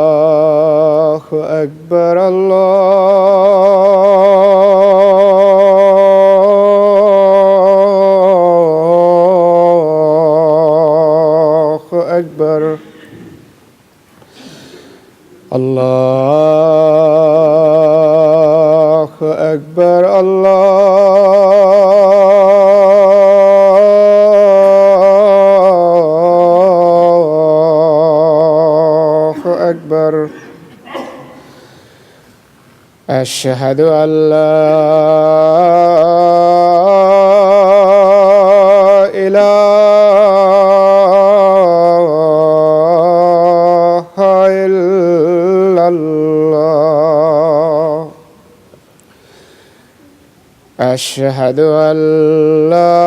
الله أكبر الله أكبر الله أكبر أكبر. أشهد أن لا إله إلا الله. أشهد أن لا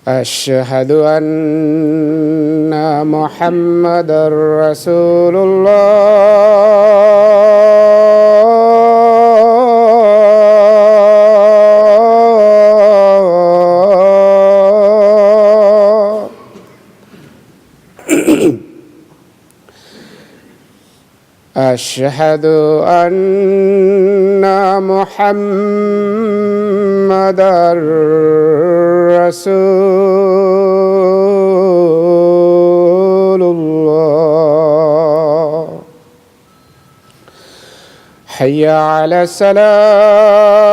أشهد أن محمدًا رسول الله. أشهد أن محمدًا رسول الله. حي على الصلاة.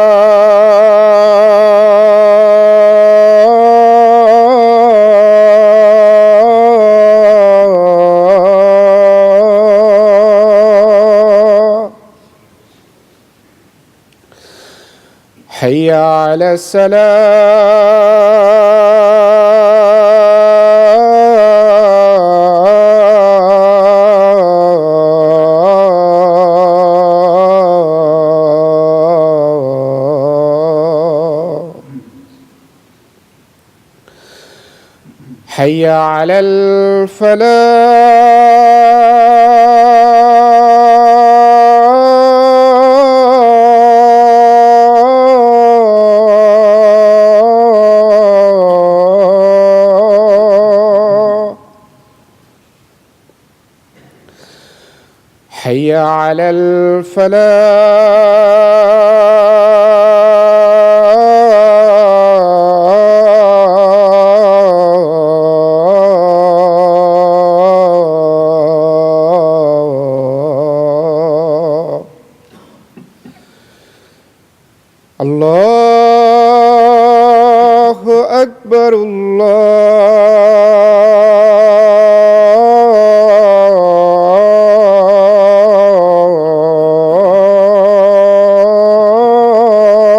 حي على الصلاة. حي على الفلاح. حي على الفلاح. الله أكبر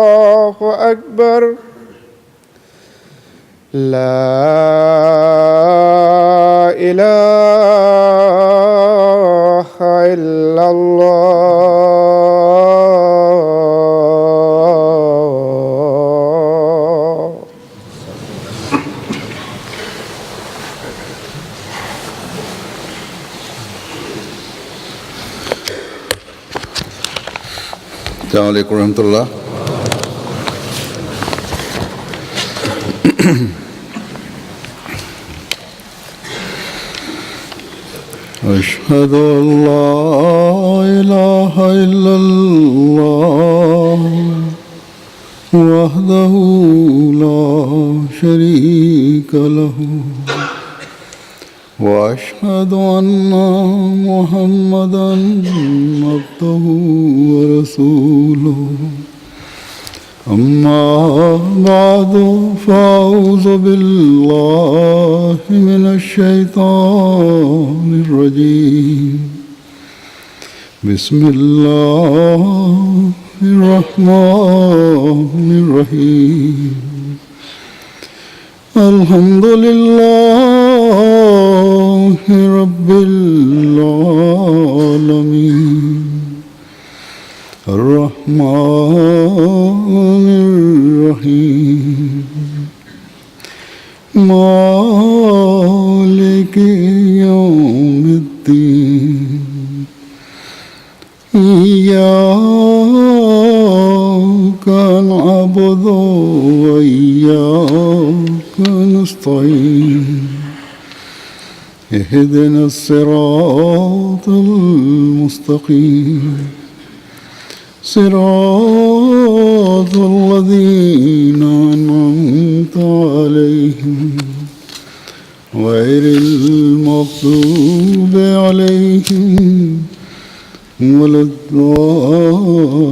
الله أكبر. لا إله إلا الله. السلام عليكم ورحمة الله. أشهد أن لا إله إلا الله وحده لا شريك له وأشهد أن محمدًا عبده ورسوله. أما بعد فأعوذ بالله من الشيطان الرجيم بسم الله الرحمن الرحيم الحمد لله رب العالمين الرحمن الرحيم مالك يوم الدين إياك نعبد وإياك نستعين اهدنا الصراط المستقيم صراط الذين أنعمت عليهم غير المغضوب عليهم ولا الضالين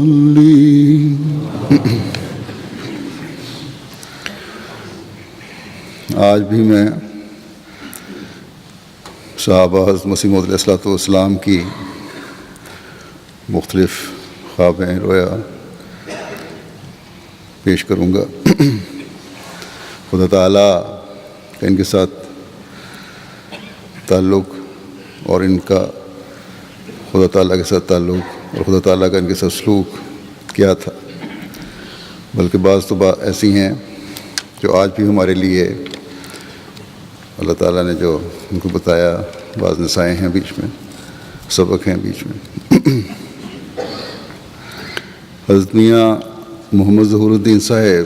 آج بھی میں صحابہ حضرت مسیح موعود علیہ الصلوۃ والسلام کی مختلف خوابیں رویا پیش کروں گا۔ خدا تعالیٰ کا ان کے ساتھ تعلق اور ان کا خدا تعالیٰ کے ساتھ تعلق اور خدا تعالیٰ کا ان کے ساتھ سلوک کیا تھا، بلکہ بعض تو ایسی ہیں جو آج بھی ہمارے لیے اللہ تعالیٰ نے جو ان کو بتایا، بعض نصائح ہیں بیچ میں، سبق ہیں بیچ میں۔ حضرت میاں محمد ظہور الدین صاحب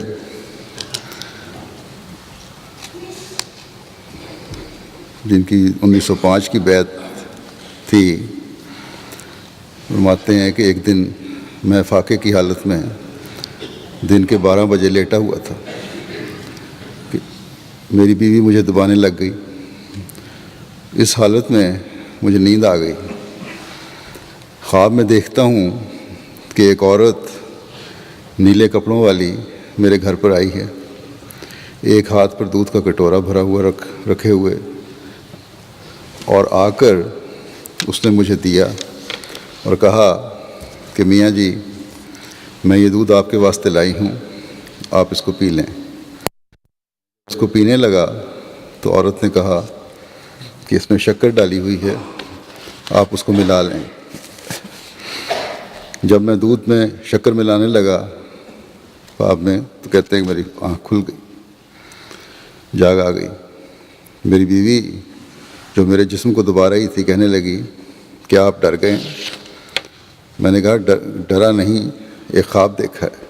جن کی 1905 کی بیعت تھی، فرماتے ہیں کہ ایک دن میں فاقے کی حالت میں دن کے 12 بجے لیٹا ہوا تھا کہ میری بیوی مجھے دبانے لگ گئی۔ اس حالت میں مجھے نیند آ گئی۔ خواب میں دیکھتا ہوں کہ ایک عورت نیلے کپڑوں والی میرے گھر پر آئی ہے، ایک ہاتھ پر دودھ کا کٹورا بھرا ہوا رکھے ہوئے، اور آ کر اس نے مجھے دیا اور کہا کہ میاں جی میں یہ دودھ آپ کے واسطے لائی ہوں، آپ اس کو پی لیں۔ اس کو پینے لگا تو عورت نے کہا کہ اس میں شکر ڈالی ہوئی ہے، آپ اس کو ملا لیں۔ جب میں دودھ میں شکر ملانے لگا خواب میں تو کہتے ہیں کہ میری آنکھ کھل گئی، جاگ آ گئی۔ میری بیوی جو میرے جسم کو دبا رہی تھی کہنے لگی کیا آپ ڈر گئے؟ میں نے کہا ڈرا نہیں، ایک خواب دیکھا ہے،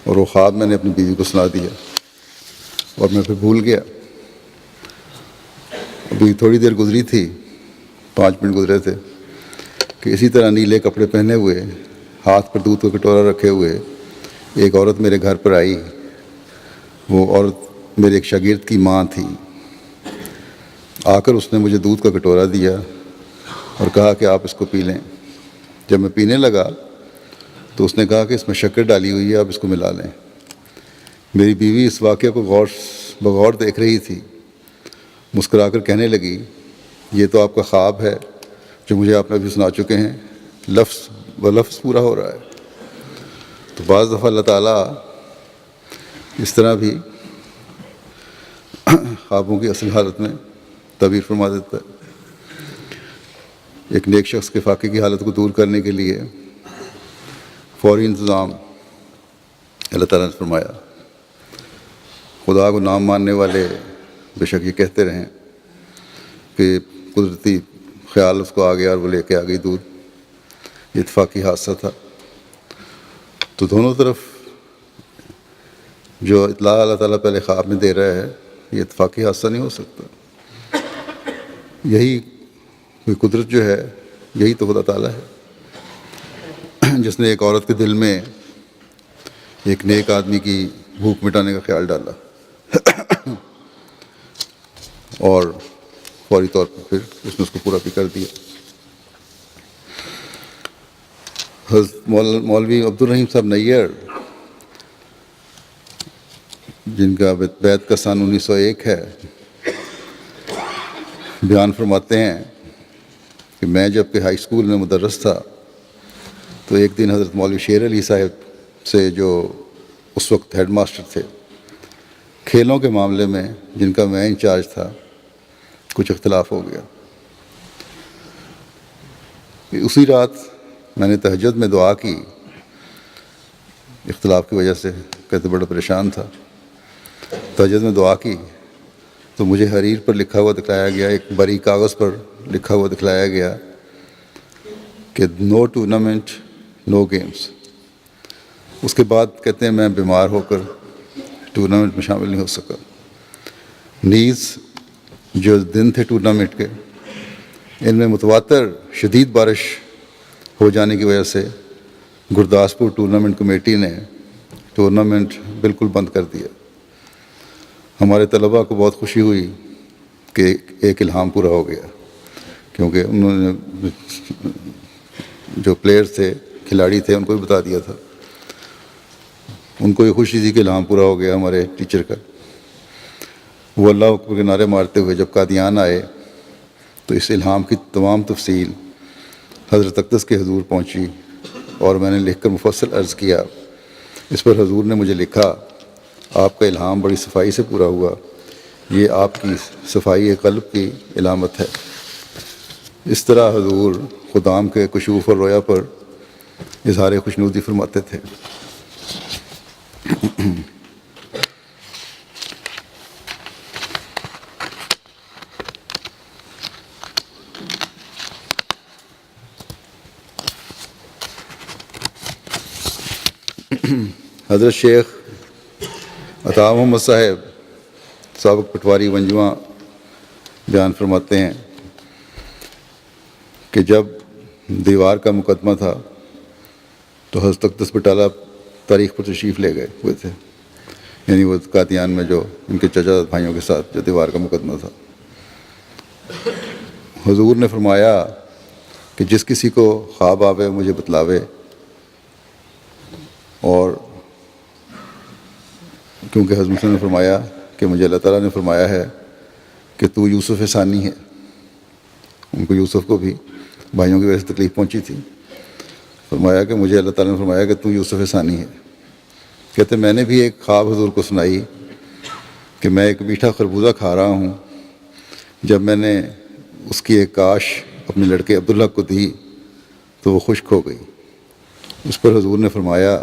اور وہ خواب میں نے اپنی بیوی کو سنا دیا اور میں پھر بھول گیا۔ ابھی تھوڑی دیر گزری تھی، 5 منٹ گزرے تھے کہ اسی طرح نیلے کپڑے پہنے ہوئے، ہاتھ پر دودھ کا کٹورا رکھے ہوئے ایک عورت میرے گھر پر آئی۔ وہ عورت میرے ایک شاگرد کی ماں تھی۔ آ کر اس نے مجھے دودھ کا کٹورا دیا اور کہا کہ آپ اس کو پی لیں۔ جب میں پینے لگا تو اس نے کہا کہ اس میں شکر ڈالی ہوئی ہے، آپ اس کو ملا لیں۔ میری بیوی اس واقعے کو بغور دیکھ رہی تھی، مسکرا کر کہنے لگی یہ تو آپ کا خواب ہے جو مجھے آپ نے ابھی سنا چکے ہیں، لفظ بلفظ پورا ہو رہا ہے۔ تو بعض دفعہ اللہ تعالیٰ اس طرح بھی خوابوں کی اصل حالت میں تعبیر فرما دیتا ہے۔ ایک نیک شخص کے فاقے کی حالت کو دور کرنے کے لیے فوری انتظام اللہ تعالیٰ نے فرمایا۔ خدا کو نام ماننے والے بے شک یہ کہتے رہیں کہ قدرتی خیال اس کو آ گیا اور وہ لے کے آ گئی دودھ، یہ اتفاقی حادثہ تھا۔ تو دونوں طرف جو اطلاع اللہ تعالیٰ پہلے خواب میں دے رہا ہے یہ اتفاقی حادثہ نہیں ہو سکتا۔ یہی کوئی قدرت جو ہے، یہی تو خدا تعالیٰ ہے جس نے ایک عورت کے دل میں ایک نیک آدمی کی بھوک مٹانے کا خیال ڈالا اور فوری طور پر پھر اس نے اس کو پورا بھی کر دیا۔ حضرت مولوی عبدالرحیم صاحب نیّر جن کا بیت کا سن 1901 ہے، بیان فرماتے ہیں کہ میں جب کہ ہائی اسکول میں مدرس تھا تو ایک دن حضرت مولوی شیر علی صاحب سے، جو اس وقت ہیڈ ماسٹر تھے، کھیلوں کے معاملے میں جن کا میں انچارج تھا، کچھ اختلاف ہو گیا۔ اسی رات میں نے تہجد میں دعا کی، اختلاف کی وجہ سے کہتے بڑا پریشان تھا، تہجد میں دعا کی تو مجھے حریر پر لکھا ہوا دکھلایا گیا، ایک بری کاغذ پر لکھا ہوا دکھلایا گیا کہ نو ٹورنامنٹ نو گیمز۔ اس کے بعد کہتے ہیں میں بیمار ہو کر ٹورنامنٹ میں شامل نہیں ہو سکا۔ نیز جو دن تھے ٹورنامنٹ کے، ان میں متواتر شدید بارش ہو جانے کی وجہ سے گرداسپور ٹورنامنٹ کمیٹی نے ٹورنامنٹ بالکل بند کر دیا۔ ہمارے طلباء کو بہت خوشی ہوئی کہ ایک الہام پورا ہو گیا، کیونکہ انہوں نے جو پلیئرز تھے، کھلاڑی تھے، ان کو بھی بتا دیا تھا۔ ان کو یہ خوشی تھی کہ الہام پورا ہو گیا ہمارے ٹیچر کا۔ وہ اللہ اکبر کے نعرے مارتے ہوئے جب قادیان آئے تو اس الہام کی تمام تفصیل حضرت اقدس کے حضور پہنچی اور میں نے لکھ کر مفصل عرض کیا۔ اس پر حضور نے مجھے لکھا، آپ کا الہام بڑی صفائی سے پورا ہوا، یہ آپ کی صفائی قلب کی علامت ہے۔ اس طرح حضور خدام کے کشوف اور رویا پر اظہار خوشنودی فرماتے تھے۔ حضرت شیخ عطا محمد صاحب سابق پٹواری ونجواں بیان فرماتے ہیں کہ جب دیوار کا مقدمہ تھا تو حضرت اقدس بٹالہ تاریخ پر تشریف لے گئے ہوئے تھے، یعنی وہ قادیان میں جو ان کے چچا بھائیوں کے ساتھ جو دیوار کا مقدمہ تھا۔ حضور نے فرمایا کہ جس کسی کو خواب آوے مجھے بتلاوے، اور کیونکہ حضرت نے فرمایا کہ مجھے اللہ تعالیٰ نے فرمایا ہے کہ تو یوسف ثانی ہے، ان کو یوسف کو بھی بھائیوں کی وجہ سے تکلیف پہنچی تھی، فرمایا کہ مجھے اللہ تعالیٰ نے فرمایا کہ تو یوسف ثانی ہے۔ کہتے میں نے بھی ایک خواب حضور کو سنائی کہ میں ایک میٹھا خربوزہ کھا رہا ہوں، جب میں نے اس کی ایک کاش اپنے لڑکے عبداللہ کو دی تو وہ خشک ہو گئی۔ اس پر حضور نے فرمایا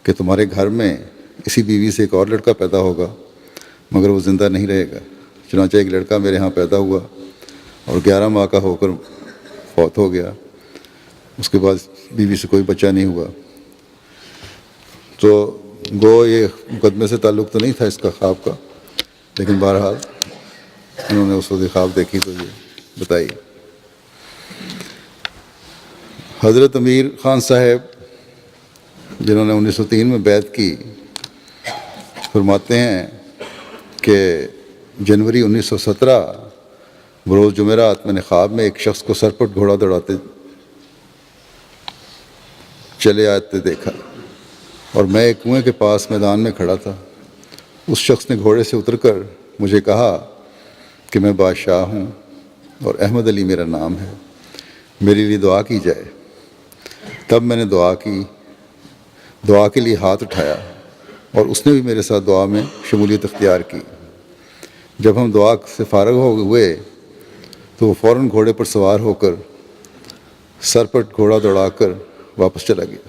کہ تمہارے گھر میں اسی بیوی سے ایک اور لڑکا پیدا ہوگا مگر وہ زندہ نہیں رہے گا۔ چنانچہ ایک لڑکا میرے ہاں پیدا ہوا اور 11 ماہ کا ہو کر فوت ہو گیا، اس کے بعد بیوی سے کوئی بچہ نہیں ہوا۔ تو گو یہ مقدمے سے تعلق تو نہیں تھا اس کا خواب کا، لیکن بہرحال انہوں نے اس وقت خواب دیکھی تو یہ بتائی۔ حضرت امیر خان صاحب جنہوں نے 1903 میں بیعت کی، فرماتے ہیں کہ جنوری 1917 بروز جمعرات میں نے خواب میں ایک شخص کو سرپٹ گھوڑا دوڑاتے چلے آتے دیکھا، اور میں ایک کنویں کے پاس میدان میں کھڑا تھا۔ اس شخص نے گھوڑے سے اتر کر مجھے کہا کہ میں بادشاہ ہوں اور احمد علی میرا نام ہے، میرے لیے دعا کی جائے۔ تب میں نے دعا کے لیے ہاتھ اٹھایا اور اس نے بھی میرے ساتھ دعا میں شمولیت اختیار کی۔ جب ہم دعا سے فارغ ہوئے تو وہ فوراً گھوڑے پر سوار ہو کر سر پر گھوڑا دوڑا کر واپس چلا گیا۔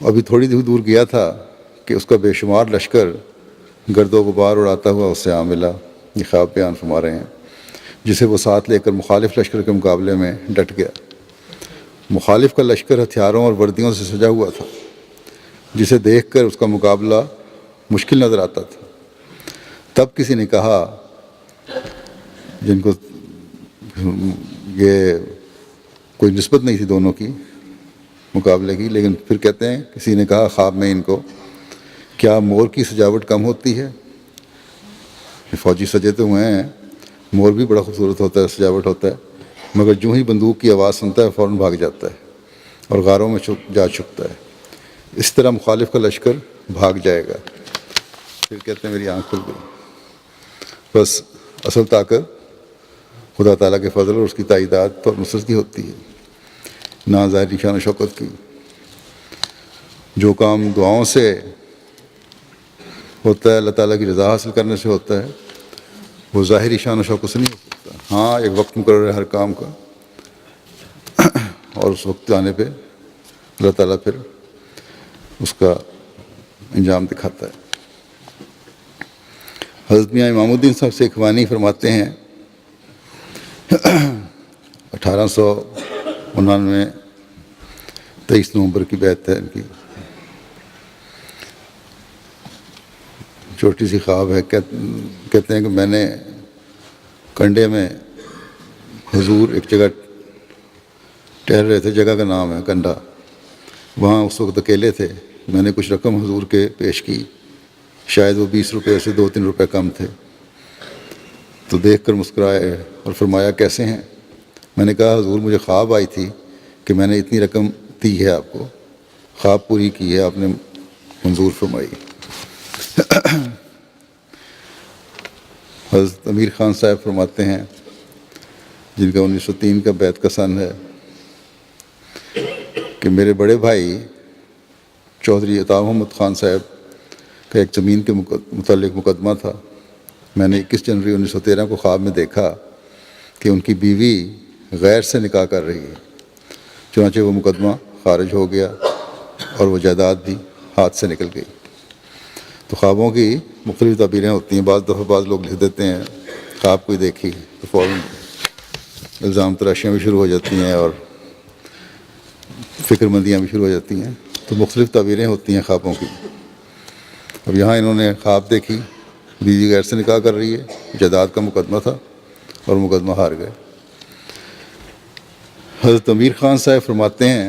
ابھی تھوڑی دور گیا تھا کہ اس کا بے شمار لشکر گرد و غبار اڑاتا ہوا اس سے آ ملا، یہ خواب بیان فرما رہے ہیں، جسے وہ ساتھ لے کر مخالف لشکر کے مقابلے میں ڈٹ گیا۔ مخالف کا لشکر ہتھیاروں اور وردیوں سے سجا ہوا تھا، جسے دیکھ کر اس کا مقابلہ مشکل نظر آتا تھا۔ تب کسی نے کہا، جن کو یہ کوئی نسبت نہیں تھی دونوں کی مقابلے کی، لیکن پھر کہتے ہیں کسی نے کہا خواب میں ان کو، کیا مور کی سجاوٹ کم ہوتی ہے؟ فوجی سجے تو ہوئے ہیں، مور بھی بڑا خوبصورت ہوتا ہے، سجاوٹ ہوتا ہے، مگر جو ہی بندوق کی آواز سنتا ہے فوراً بھاگ جاتا ہے اور غاروں میں جا چھپتا ہے۔ اس طرح مخالف کا لشکر بھاگ جائے گا۔ پھر کہتے ہیں میری آنکھ کھل گئی. بس اصل طاقت خدا تعالیٰ کے فضل اور اس کی تائیدات اور نصرت کی ہوتی ہے، نہ ظاہری شان و شوکت کی. جو کام دعاؤں سے ہوتا ہے، اللہ تعالیٰ کی رضا حاصل کرنے سے ہوتا ہے، وہ ظاہری شان و شوکت سے نہیں ہو سکتا. ہاں ایک وقت مقرر ہے ہر کام کا، اور اس وقت آنے پہ اللہ تعالیٰ پھر اس کا انجام دکھاتا ہے. حضرت میاں امام الدین صاحب سیکھوانی فرماتے ہیں 1899 23 نومبر کی بیعت ہے ان کی. چھوٹی سی خواب ہے. کہتے ہیں کہ میں نے کنڈے میں حضور ایک جگہ ٹہل رہے تھے، جگہ کا نام ہے کنڈا. وہاں اس وقت اکیلے تھے. میں نے کچھ رقم حضور کے پیش کی، شاید وہ 20 روپے سے 2-3 روپے کم تھے. تو دیکھ کر مسکرائے اور فرمایا کیسے ہیں؟ میں نے کہا حضور مجھے خواب آئی تھی کہ میں نے اتنی رقم دی ہے آپ کو، خواب پوری کی ہے، آپ نے منظور فرمائی. حضرت امیر خان صاحب فرماتے ہیں، جن کا 1903 کا بیعت کا سن ہے، کہ میرے بڑے بھائی چودھری عطا محمد خان صاحب کا ایک زمین کے متعلق مقدمہ تھا. میں نے 21 جنوری 1913 کو خواب میں دیکھا کہ ان کی بیوی غیر سے نکاح کر رہی ہے. چنانچہ وہ مقدمہ خارج ہو گیا اور وہ جائیداد بھی ہاتھ سے نکل گئی. تو خوابوں کی مختلف تعبیریں ہوتی ہیں. بعض دفعہ بعض لوگ لکھ دیتے ہیں خواب کوئی دیکھی تو فوراً الزام تراشیاں بھی شروع ہو جاتی ہیں اور فکر مندیاں بھی شروع ہو جاتی ہیں. تو مختلف تعبیریں ہوتی ہیں خوابوں کی. اب یہاں انہوں نے خواب دیکھی بیوی غیر سے نکاح کر رہی ہے، جائیداد کا مقدمہ تھا اور مقدمہ ہار گئے. حضرت امیر خان صاحب فرماتے ہیں،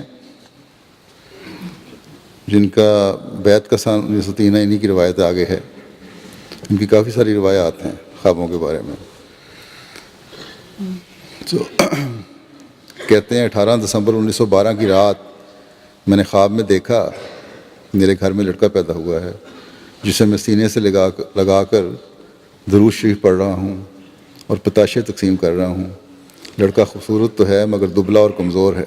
جن کا بیعت کا سال 1903 انہی کی روایت آگے ہے. ان کی کافی ساری روایات ہیں خوابوں کے بارے میں. تو کہتے ہیں 18 دسمبر 1912 کی رات میں نے خواب میں دیکھا میرے گھر میں لڑکا پیدا ہوا ہے، جسے میں سینے سے لگا کر درود شریف پڑھ رہا ہوں اور پتاشے تقسیم کر رہا ہوں. لڑکا خوبصورت تو ہے مگر دبلا اور کمزور ہے.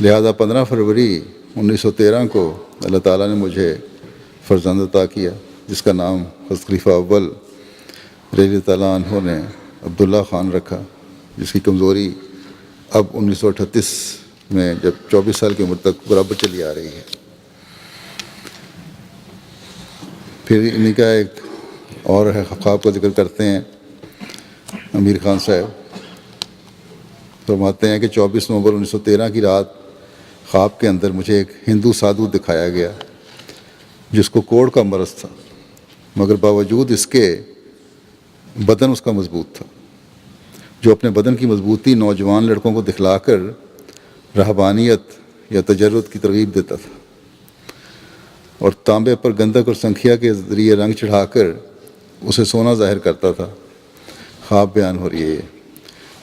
لہذا 15 فروری 1913 کو اللہ تعالیٰ نے مجھے فرزند عطا کیا، جس کا نام حضرت خلیفہ اول رضی اللہ تعالیٰ عنہ نے عبداللہ خان رکھا، جس کی کمزوری اب 1938 میں جب 24 سال کی عمر تک برابر چلی آ رہی ہے. پھر انہی کا ایک اور ہے خواب کا ذکر کرتے ہیں امیر خان صاحب. فرماتے ہیں کہ 24 نومبر 1913 کی رات خواب کے اندر مجھے ایک ہندو سادھو دکھایا گیا جس کو کوڑ کا مرض تھا، مگر باوجود اس کے بدن اس کا مضبوط تھا، جو اپنے بدن کی مضبوطی نوجوان لڑکوں کو دکھلا کر رہبانیت یا تجرد کی ترغیب دیتا تھا، اور تانبے پر گندک اور سنکھیا کے ذریعے رنگ چڑھا کر اسے سونا ظاہر کرتا تھا. خواب بیان ہو رہی ہے.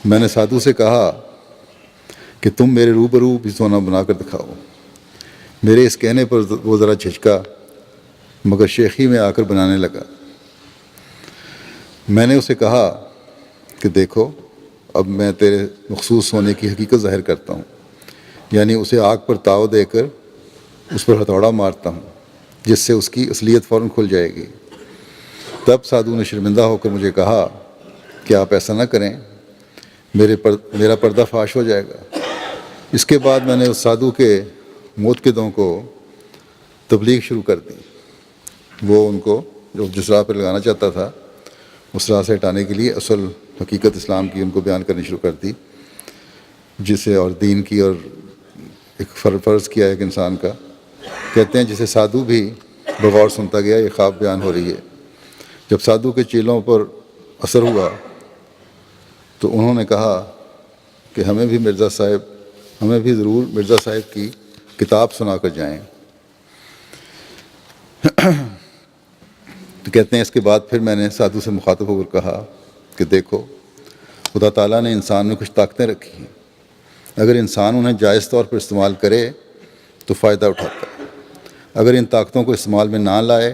میں نے سادھو سے کہا کہ تم میرے روبرو بھی سونا بنا کر دکھاؤ. میرے اس کہنے پر وہ ذرا جھجکا مگر شیخی میں آ کر بنانے لگا. میں نے اسے کہا کہ دیکھو اب میں تیرے مخصوص ہونے کی حقیقت ظاہر کرتا ہوں، یعنی اسے آگ پر تاؤ دے کر اس پر ہتھوڑا مارتا ہوں جس سے اس کی اصلیت فوراً کھل جائے گی. تب سادھو نے شرمندہ ہو کر مجھے کہا کہ آپ ایسا نہ کریں، میرا پردہ فاش ہو جائے گا. اس کے بعد میں نے اس سادھو کے موتقدوں کو تبلیغ شروع کر دی. وہ ان کو جو جس راہ پہ لگانا چاہتا تھا اس راہ سے ہٹانے کے لیے اصل حقیقت اسلام کی ان کو بیان کرنی شروع کر دی، جسے اور دین کی اور ایک فرض کیا ایک انسان کا. کہتے ہیں جسے سادھو بھی بغور سنتا گیا. یہ خواب بیان ہو رہی ہے. جب سادھو کے چیلوں پر اثر ہوا تو انہوں نے کہا کہ ہمیں بھی ضرور مرزا صاحب کی کتاب سنا کر جائیں. تو کہتے ہیں اس کے بعد پھر میں نے سادھو سے مخاطب ہو کر کہا کہ دیکھو خدا تعالیٰ نے انسان میں کچھ طاقتیں رکھی ہیں، اگر انسان انہیں جائز طور پر استعمال کرے تو فائدہ اٹھاتا ہے، اگر ان طاقتوں کو استعمال میں نہ لائے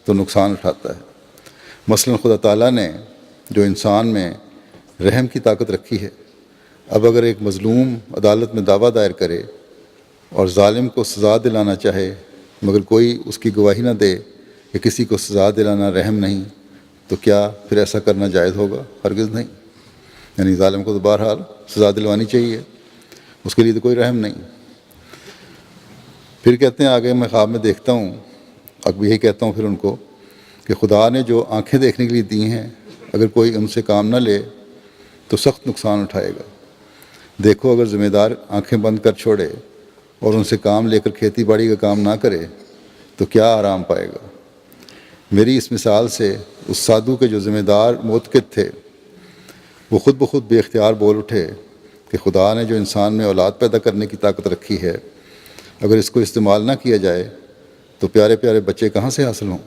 تو نقصان اٹھاتا ہے۔ مثلاً خدا تعالیٰ نے جو انسان میں رحم کی طاقت رکھی ہے، اب اگر ایک مظلوم عدالت میں دعویٰ دائر کرے اور ظالم کو سزا دلانا چاہے مگر کوئی اس کی گواہی نہ دے کہ کسی کو سزا دلانا رحم نہیں، تو کیا پھر ایسا کرنا جائز ہوگا؟ ہرگز نہیں۔ یعنی ظالم کو تو بہرحال سزا دلوانی چاہیے، اس کے لیے تو کوئی رحم نہیں۔ پھر کہتے ہیں آگے، میں خواب میں دیکھتا ہوں، اب یہی کہتا ہوں پھر ان کو کہ خدا نے جو آنکھیں دیکھنے کے لیے دی ہیں، اگر کوئی ان سے کام نہ لے تو سخت نقصان اٹھائے گا۔ دیکھو اگر ذمہ دار آنکھیں بند کر چھوڑے اور ان سے کام لے کر کھیتی باڑی کا کام نہ کرے تو کیا آرام پائے گا؟ میری اس مثال سے اس سادھو کے جو ذمہ دار معتقد تھے وہ خود بخود بے اختیار بول اٹھے کہ خدا نے جو انسان میں اولاد پیدا کرنے کی طاقت رکھی ہے، اگر اس کو استعمال نہ کیا جائے تو پیارے پیارے بچے کہاں سے حاصل ہوں؟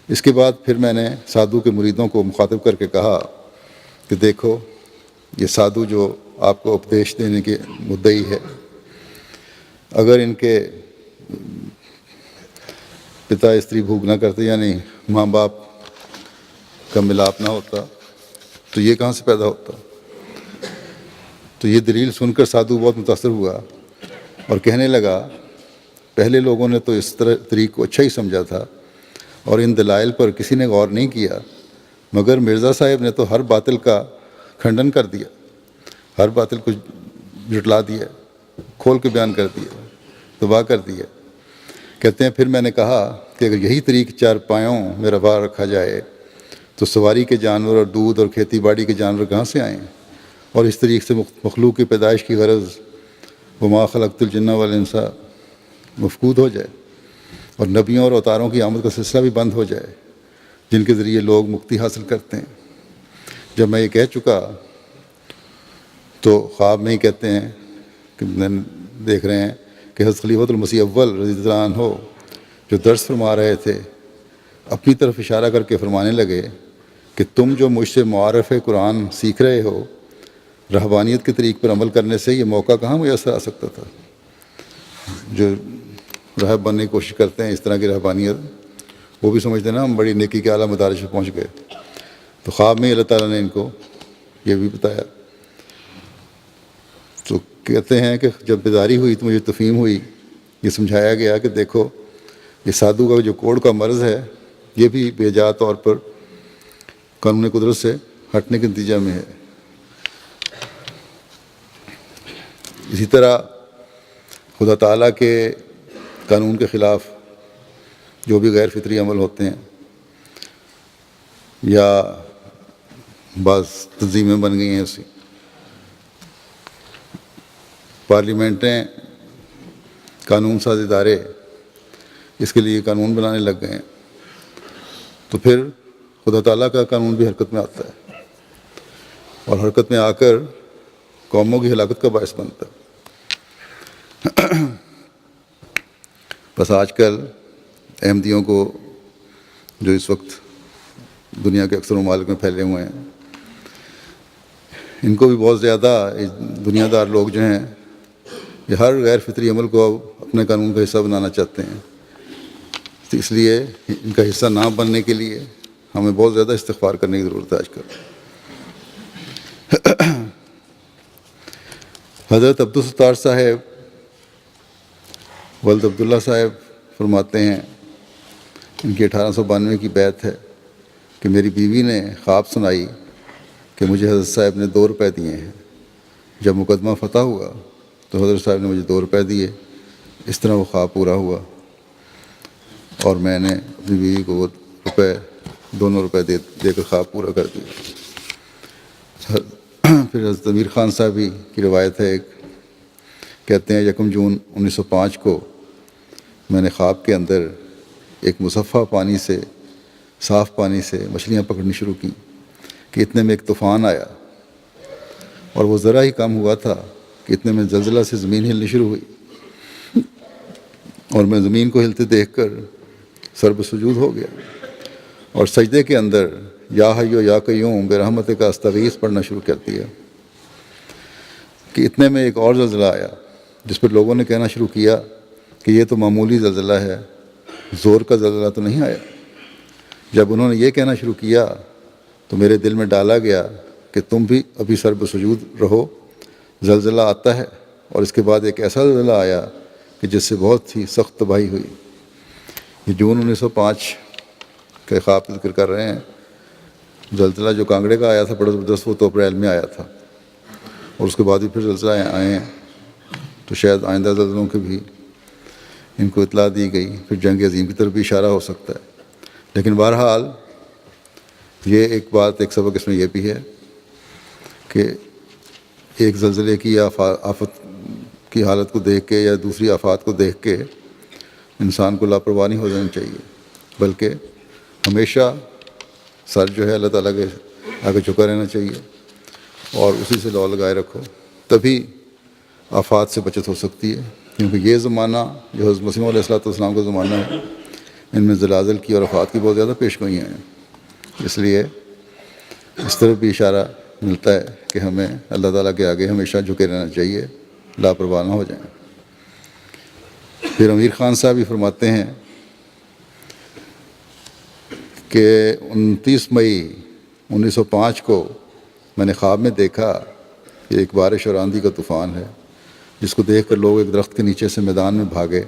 اس کے بعد پھر میں نے سادھو کے مریدوں کو مخاطب کر کے کہا کہ دیکھو، یہ سادھو جو آپ کو اپدیش دینے کے مدعی ہے، اگر ان کے پتا استری بھوک نہ کرتے، یعنی ماں باپ کا ملاپ نہ ہوتا، تو یہ کہاں سے پیدا ہوتا؟ تو یہ دلیل سن کر سادھو بہت متاثر ہوا اور کہنے لگا، پہلے لوگوں نے تو اس طریق کو اچھا ہی سمجھا تھا اور ان دلائل پر کسی نے غور نہیں کیا، مگر مرزا صاحب نے تو ہر باطل کا کھنڈن کر دیا، ہر باطل کو جھٹلا دیا، کھول کے بیان کر دیا، تباہ کر دیا۔ کہتے ہیں پھر میں نے کہا کہ اگر یہی طریق چار پایوں میں روا رکھا جائے تو سواری کے جانور اور دودھ اور کھیتی باڑی کے جانور کہاں سے آئیں؟ اور اس طریق سے مخلوق کی پیدائش کی غرض وما خلقت الجن والانس مفقود ہو جائے اور نبیوں اور اوتاروں کی آمد کا سلسلہ بھی بند ہو جائے جن کے ذریعے لوگ مکتی حاصل کرتے ہیں۔ جب میں یہ کہہ چکا تو خواب میں ہی کہتے ہیں کہ دیکھ رہے ہیں کہ حضرت خلیفۃ المسیح اول رضی اللہ عنہ جو درس فرما رہے تھے اپنی طرف اشارہ کر کے فرمانے لگے کہ تم جو مجھ سے معارف قرآن سیکھ رہے ہو، رہبانیت کے طریق پر عمل کرنے سے یہ موقع کہاں میسر آ سکتا تھا؟ جو راہب بننے کی کوشش کرتے ہیں اس طرح کی رہبانیت، وہ بھی سمجھتے ہیں نا ہم بڑی نیکی کے اعلیٰ مدارج پہ پہنچ گئے۔ تو خواب میں اللہ تعالیٰ نے ان کو یہ بھی بتایا۔ تو کہتے ہیں کہ جب بیداری ہوئی تو مجھے تفہیم ہوئی، یہ سمجھایا گیا کہ دیکھو یہ سادھو کا جو کوڑ کا مرض ہے یہ بھی بے جا طور پر قانون قدرت سے ہٹنے کے نتیجہ میں ہے۔ اسی طرح خدا تعالیٰ کے قانون کے خلاف جو بھی غیر فطری عمل ہوتے ہیں یا بعض تنظیمیں بن گئی ہیں اسی پارلیمنٹیں، قانون ساز ادارے اس کے لیے قانون بنانے لگ گئے ہیں، تو پھر خدا تعالیٰ کا قانون بھی حرکت میں آتا ہے اور حرکت میں آ کر قوموں کی ہلاکت کا باعث بنتا ہے۔ بس آج کل احمدیوں کو جو اس وقت دنیا کے اکثر ممالک میں پھیلے ہوئے ہیں، ان کو بھی بہت زیادہ دنیا دار لوگ جو ہیں یہ ہر غیر فطری عمل کو اپنے قانون کا حصہ بنانا چاہتے ہیں۔ تو اس لیے ان کا حصہ نہ بننے کے لیے ہمیں بہت زیادہ استغفار کرنے کی ضرورت ہے آج کل۔ حضرت عبدالستار صاحب ولد عبداللہ صاحب فرماتے ہیں، ان کی 1892 کی بیعت ہے کہ میری بیوی نے خواب سنائی کہ مجھے حضرت صاحب نے 2 روپے دیے ہیں۔ جب مقدمہ فتح ہوا تو حضرت صاحب نے مجھے 2 روپے دیے۔ اس طرح وہ خواب پورا ہوا اور میں نے اپنی بیوی کو وہ دونوں روپے دے کر خواب پورا کر دیا۔ پھر حضرت امیر خان صاحب کی روایت ہے، ایک کہتے ہیں 1 جون 1905 کو میں نے خواب کے اندر ایک مصفہ پانی سے، صاف پانی سے مچھلیاں پکڑنی شروع کی کہ اتنے میں ایک طوفان آیا اور وہ ذرا ہی کم ہوا تھا کہ اتنے میں زلزلہ سے زمین ہلنی شروع ہوئی اور میں زمین کو ہلتے دیکھ کر سر بہ سجود ہو گیا اور سجدے کے اندر یا حیو یا قیوم برحمت کا استغیث پڑھنا شروع کر دیا کہ اتنے میں ایک اور زلزلہ آیا جس پر لوگوں نے کہنا شروع کیا کہ یہ تو معمولی زلزلہ ہے، زور کا زلزلہ تو نہیں آیا۔ جب انہوں نے یہ کہنا شروع کیا تو میرے دل میں ڈالا گیا کہ تم بھی ابھی سر بسجود رہو، زلزلہ آتا ہے۔ اور اس کے بعد ایک ایسا زلزلہ آیا کہ جس سے بہت ہی سخت تباہی ہوئی۔ یہ جون 1905 کے خواب ذکر کر رہے ہیں۔ زلزلہ جو کانگڑے کا آیا تھا بڑا زبردست، وہ تو اپریل میں آیا تھا، اور اس کے بعد بھی پھر زلزلہ آئے ہیں، تو شاید آئندہ زلزلوں کی بھی ان کو اطلاع دی گئی، پھر جنگ عظیم کی طرف بھی اشارہ ہو سکتا ہے۔ لیکن بہرحال یہ ایک بات، ایک سبق اس میں یہ بھی ہے کہ ایک زلزلے کی یا آفت کی حالت کو دیکھ کے یا دوسری آفات کو دیکھ کے انسان کو لاپرواہ نہیں ہو جانا چاہیے، بلکہ ہمیشہ سر جو ہے اللہ تعالیٰ کے آگے جھکا رہنا چاہیے اور اسی سے لو لگائے رکھو، تبھی آفات سے بچت ہو سکتی ہے۔ کیونکہ یہ زمانہ جو حضرت مسیح علیہ السلام کا زمانہ ہے، ان میں زلازل کی اور آفات کی بہت زیادہ پیش گوئیاں ہیں۔ اس لیے اس طرف بھی اشارہ ملتا ہے کہ ہمیں اللہ تعالیٰ کے آگے ہمیشہ جھکے رہنا چاہیے، لاپرواہ نہ ہو جائیں۔ پھر امیر خان صاحب بھی فرماتے ہیں کہ 29 مئی 1905 کو میں نے خواب میں دیکھا کہ ایک بارش اور آندھی کا طوفان ہے، جس کو دیکھ کر لوگ ایک درخت کے نیچے سے میدان میں بھاگے،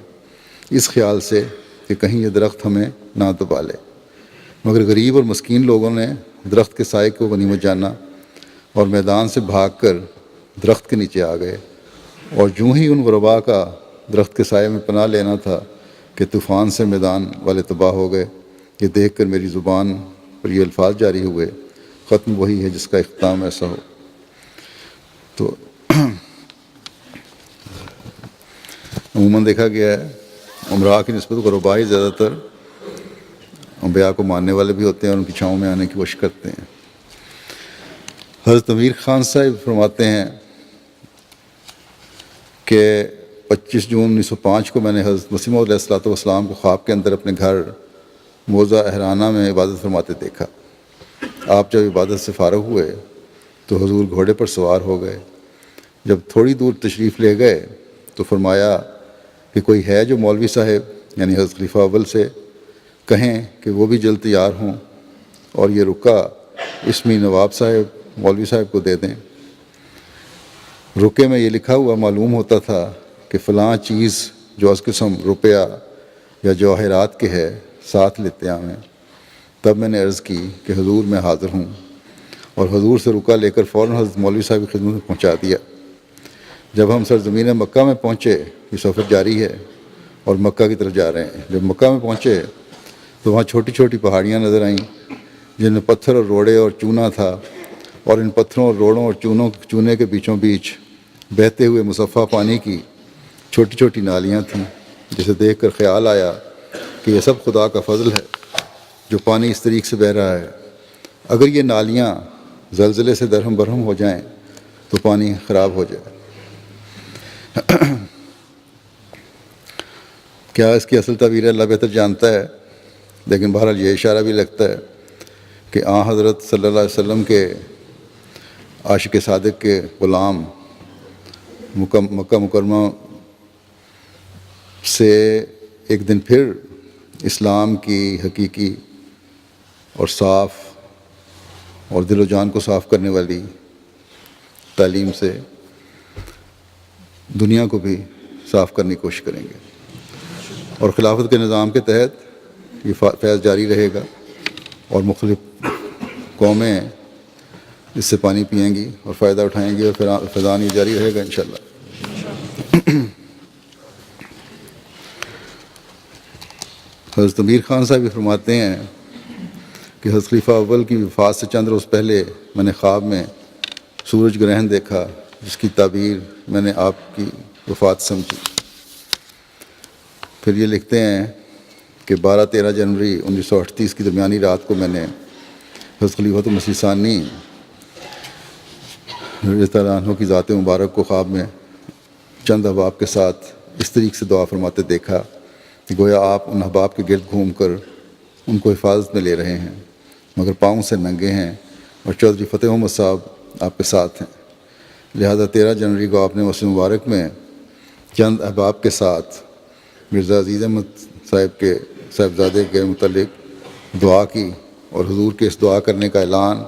اس خیال سے کہ کہیں یہ درخت ہمیں نہ دبا لے، مگر غریب اور مسکین لوگوں نے درخت کے سائے کو غنیمت جانا اور میدان سے بھاگ کر درخت کے نیچے آ گئے، اور جو ہی ان غرباء کا درخت کے سائے میں پناہ لینا تھا کہ طوفان سے میدان والے تباہ ہو گئے۔ یہ دیکھ کر میری زبان پر یہ الفاظ جاری ہوئے، ختم وہی ہے جس کا اختتام ایسا ہو۔ تو عموماً دیکھا گیا ہے امراء کی نسبت غرباء ہی زیادہ تر انبیاء کو ماننے والے بھی ہوتے ہیں اور ان کی چھاؤں میں آنے کی کوشش کرتے ہیں۔ حضرت امیر خان صاحب فرماتے ہیں کہ 25 جون 1905 کو میں نے حضرت مسیح علیہ السلام کو خواب کے اندر اپنے گھر موضع احرانہ میں عبادت فرماتے دیکھا۔ آپ جب عبادت سے فارغ ہوئے تو حضور گھوڑے پر سوار ہو گئے۔ جب تھوڑی دور تشریف لے گئے تو فرمایا کہ کوئی ہے جو مولوی صاحب یعنی حضرت خلیفہ اول سے کہیں کہ وہ بھی جلد تیار ہوں اور یہ رکا اسمی نواب صاحب مولوی صاحب کو دے دیں۔ رکے میں یہ لکھا ہوا معلوم ہوتا تھا کہ فلاں چیز جو از قسم روپیہ یا جواہرات کے ہے ساتھ لیتے آئیں۔ تب میں نے عرض کی کہ حضور میں حاضر ہوں، اور حضور سے رکا لے کر فوراً حضرت مولوی صاحب کی خدمت میں پہنچا دیا۔ جب ہم سرزمین مکہ میں پہنچے، یہ سفر جاری ہے اور مکہ کی طرف جا رہے ہیں، جب مکہ میں پہنچے تو وہاں چھوٹی چھوٹی پہاڑیاں نظر آئیں جن میں پتھر اور روڑے اور چونا تھا، اور ان پتھروں اور روڑوں اور چونے کے بیچوں بیچ بہتے ہوئے مصفہ پانی کی چھوٹی چھوٹی نالیاں تھیں، جسے دیکھ کر خیال آیا کہ یہ سب خدا کا فضل ہے جو پانی اس طریق سے بہہ رہا ہے۔ اگر یہ نالیاں زلزلے سے درہم برہم ہو جائیں تو پانی خراب ہو جائے۔ کیا اس کی اصل تعبیر اللہ بہتر جانتا ہے، لیکن بہرحال یہ اشارہ بھی لگتا ہے کہ حضرت صلی اللہ علیہ وسلم کے عاشق صادق کے غلام مکہ مکرمہ سے ایک دن پھر اسلام کی حقیقی اور صاف اور دل و جان کو صاف کرنے والی تعلیم سے دنیا کو بھی صاف کرنے کی کوشش کریں گے، اور خلافت کے نظام کے تحت یہ فیض جاری رہے گا اور مختلف قومیں اس سے پانی پئیں گی اور فائدہ اٹھائیں گی، اور فیضان یہ جاری رہے گا انشاءاللہ۔ حضرت امیر خان صاحب بھی فرماتے ہیں کہ حضرت خلیفہ اول کی وفات سے چند روز پہلے میں نے خواب میں سورج گرہن دیکھا، جس کی تعبیر میں نے آپ کی وفات سمجھی۔ پھر یہ لکھتے ہیں کہ 12-13 جنوری 1938 کی درمیانی رات کو میں نے حضرت خلیفۃ المسیح ثانی رضی اللہ عنہ کی ذات مبارک کو خواب میں چند احباب کے ساتھ اس طریق سے دعا فرماتے دیکھا کہ گویا آپ ان احباب کے گرد گھوم کر ان کو حفاظت میں لے رہے ہیں، مگر پاؤں سے ننگے ہیں، اور چودھری فتح محمد صاحب آپ کے ساتھ ہیں۔ لہذا 13 جنوری کو آپ نے مسجد مبارک میں چند احباب کے ساتھ مرزا عزیز احمد صاحب کے صاحبزادے کے متعلق دعا کی اور حضور کے اس دعا کرنے کا اعلان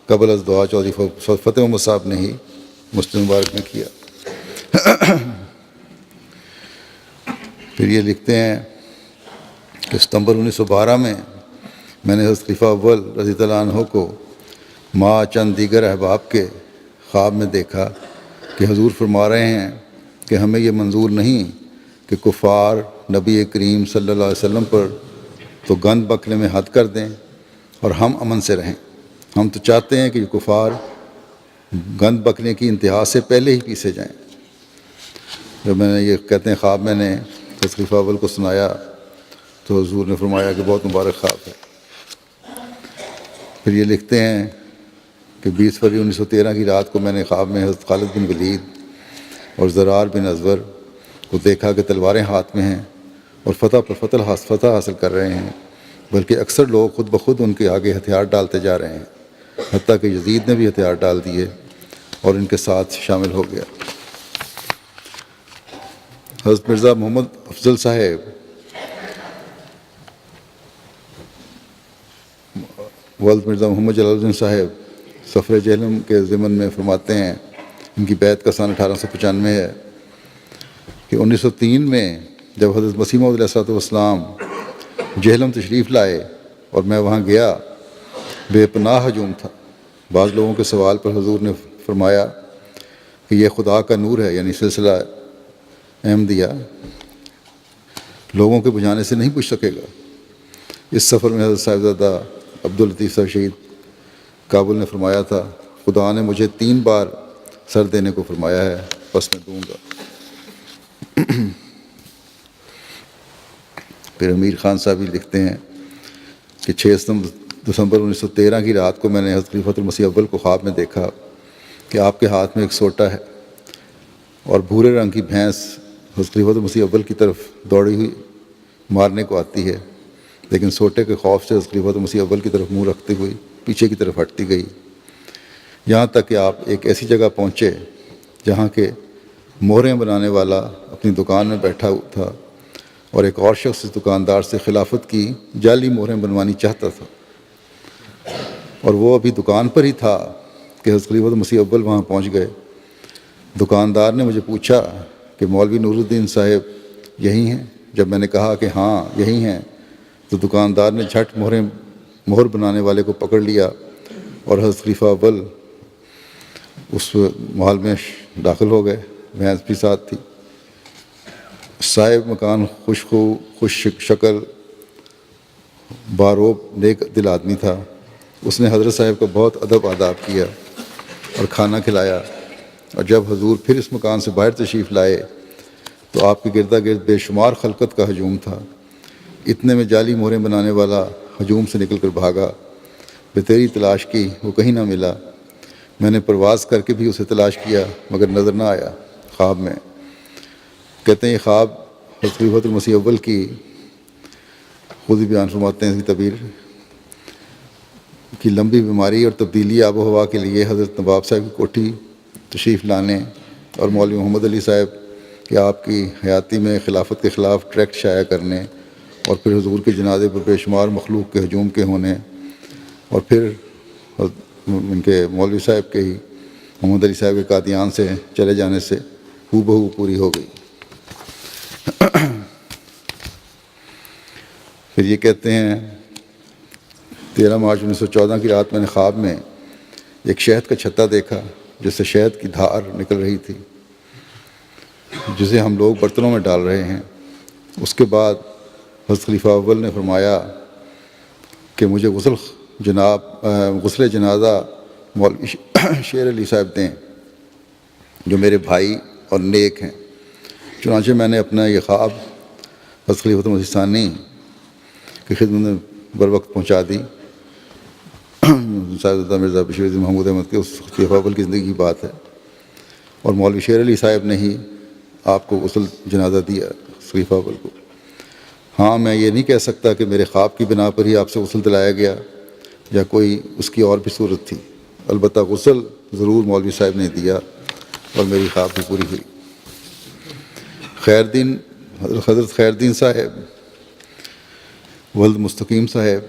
قبل از دعا چودھری فتح محمد صاحب نے ہی مسلم مبارک میں کیا۔ پھر یہ لکھتے ہیں کہ ستمبر 1912 میں نے حضرت خلیفہ اول رضی اللہ عنہ کو ماں چند دیگر احباب کے خواب میں دیکھا کہ حضور فرما رہے ہیں کہ ہمیں یہ منظور نہیں کہ کفار نبی کریم صلی اللہ علیہ وسلم پر تو گند بکنے میں حد کر دیں اور ہم امن سے رہیں۔ ہم تو چاہتے ہیں کہ یہ کفار گند بکنے کی انتہا سے پہلے ہی پیسے جائیں۔ جب میں نے یہ کہتے ہیں خواب میں نے حضرت خلیفہ اول کو سنایا تو حضور نے فرمایا کہ بہت مبارک خواب ہے۔ پھر یہ لکھتے ہیں کہ 20 فروری 1913 کی رات کو میں نے خواب میں حضرت خالد بن ولید اور زرار بن ازور کو دیکھا کہ تلواریں ہاتھ میں ہیں اور فتح پر فتح حاصل کر رہے ہیں، بلکہ اکثر لوگ خود بخود ان کے آگے ہتھیار ڈالتے جا رہے ہیں، حتیٰ کہ یزید نے بھی ہتھیار ڈال دیے اور ان کے ساتھ شامل ہو گیا۔ حضرت مرزا محمد افضل صاحب ولد مرزا محمد جلال الدین صاحب سفر جہلم کے ضمن میں فرماتے ہیں، ان کی بیعت کا سن 1895 ہے، کہ 1903 میں جب حضرت مسیح موعود علیہ السلام جہلم تشریف لائے اور میں وہاں گیا، بے پناہ ہجوم تھا۔ بعض لوگوں کے سوال پر حضور نے فرمایا کہ یہ خدا کا نور ہے، یعنی سلسلہ احمدیہ لوگوں کے بجھانے سے نہیں بجھ سکے گا۔ اس سفر میں حضرت صاحبزادہ عبداللطیف صاحب شہید کابل نے فرمایا تھا، خدا نے مجھے 3 بار سر دینے کو فرمایا ہے، بس میں دوں گا۔ پھر امیر خان صاحب بھی لکھتے ہیں کہ 6 دسمبر 1913 کی رات کو میں نے حضرت خلیفۃ المسیح اول کو خواب میں دیکھا کہ آپ کے ہاتھ میں ایک سوٹا ہے اور بھورے رنگ کی بھینس حضرت خلیفۃ المسیح اول کی طرف دوڑی ہوئی مارنے کو آتی ہے، لیکن سوٹے کے خوف سے حضرت خلیفۃ المسیح اول کی طرف منہ رکھتے ہوئی پیچھے کی طرف ہٹتی گئی، یہاں تک کہ آپ ایک ایسی جگہ پہنچے جہاں کے مہریں بنانے والا اپنی دکان میں بیٹھا تھا اور ایک اور شخص اس دکاندار سے خلافت کی جعلی مہریں بنوانی چاہتا تھا، اور وہ ابھی دکان پر ہی تھا کہ حضرت خلیفۃ المسیح اول وہاں پہنچ گئے۔ دکاندار نے مجھے پوچھا کہ مولوی نور الدین صاحب یہی ہیں؟ جب میں نے کہا کہ ہاں یہی ہیں تو دکاندار نے جھٹ مہر بنانے والے کو پکڑ لیا اور حضرت خلیفہ اول اس محل میں داخل ہو گئے، بھینس بھی ساتھ تھی۔ صاحب مکان خوش شکل باروب نیک دل آدمی تھا۔ اس نے حضرت صاحب کو بہت ادب آداب کیا اور کھانا کھلایا، اور جب حضور پھر اس مکان سے باہر تشریف لائے تو آپ کے گردا گرد بے شمار خلقت کا ہجوم تھا۔ اتنے میں جعلی مہریں بنانے والا ہجوم سے نکل کر بھاگا، بتیری تلاش کی، وہ کہیں نہ ملا۔ میں نے پرواز کر کے بھی اسے تلاش کیا مگر نظر نہ آیا خواب میں۔ کہتے ہیں یہ خواب حضرت خلیفۃ المسیح اول کی خود ہی بیان فرماتے ہیں، اس کی تعبیر کی لمبی بیماری اور تبدیلی آب و ہوا کے لیے حضرت نواب صاحب کی کوٹھی تشریف لانے اور مولوی محمد علی صاحب کہ آپ کی حیاتی میں خلافت کے خلاف ٹریکٹ شائع کرنے اور پھر حضور کے جنازے پر بے شمار مخلوق کے ہجوم کے ہونے اور پھر ان کے مولوی صاحب کے ہی محمد علی صاحب کے قادیان سے چلے جانے سے ہو بہو پوری ہو گئی۔ پھر یہ کہتے ہیں 13 مارچ 1914 کی رات میں نے خواب میں ایک شہد کا چھتا دیکھا جس سے شہد کی دھار نکل رہی تھی، جسے ہم لوگ برتنوں میں ڈال رہے ہیں۔ اس کے بعد حضرت خلیفہ اول نے فرمایا کہ مجھے غسل جنازہ مولوی شیر علی صاحب دیں جو میرے بھائی اور نیک ہیں۔ چنانچہ میں نے اپنا یہ خواب حضرت خلیفۃ المسیح ثانی کی خدمت میں بر وقت پہنچا دی۔ صاحبزادہ مرزا بشیر الدین محمود احمد کے اس خلیفہ اول کی زندگی کی بات ہے، اور مولوی شیر علی صاحب نے ہی آپ کو غسل جنازہ دیا خلیفہ اول کو۔ ہاں میں یہ نہیں کہہ سکتا کہ میرے خواب کی بنا پر ہی آپ سے غسل دلایا گیا یا کوئی اس کی اور بھی صورت تھی، البتہ غسل ضرور مولوی صاحب نے دیا اور میری خواب بھی پوری ہوئی۔ حضرت خیر الدین صاحب ولد مستقیم صاحب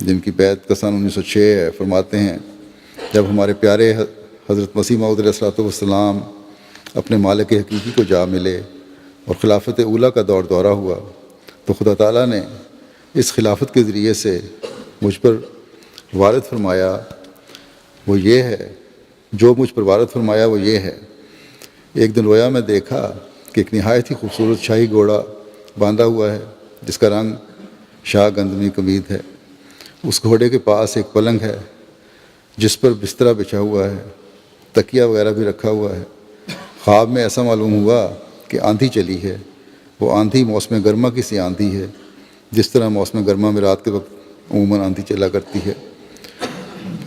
جن کی بیعت کا سن 1906 ہے، فرماتے ہیں جب ہمارے پیارے حضرت مسیح موعود علیہ الصلوۃ والسلام اپنے مالک حقیقی کو جا ملے اور خلافت اولیٰ کا دور دورہ ہوا تو خدا تعالیٰ نے اس خلافت کے ذریعے سے مجھ پر وارد فرمایا وہ یہ ہے، جو مجھ پر وارد فرمایا وہ یہ ہے۔ ایک دن رویا میں دیکھا کہ ایک نہایت ہی خوبصورت شاہی گھوڑا باندھا ہوا ہے جس کا رنگ شاہ گندمی کمید ہے۔ اس گھوڑے کے پاس ایک پلنگ ہے جس پر بسترا بچھا ہوا ہے، تکیہ وغیرہ بھی رکھا ہوا ہے۔ خواب میں ایسا معلوم ہوا کہ آندھی چلی ہے۔ وہ آندھی موسم گرما کی سی آندھی ہے، جس طرح موسم گرما میں رات کے وقت عموماً آندھی چلا کرتی ہے۔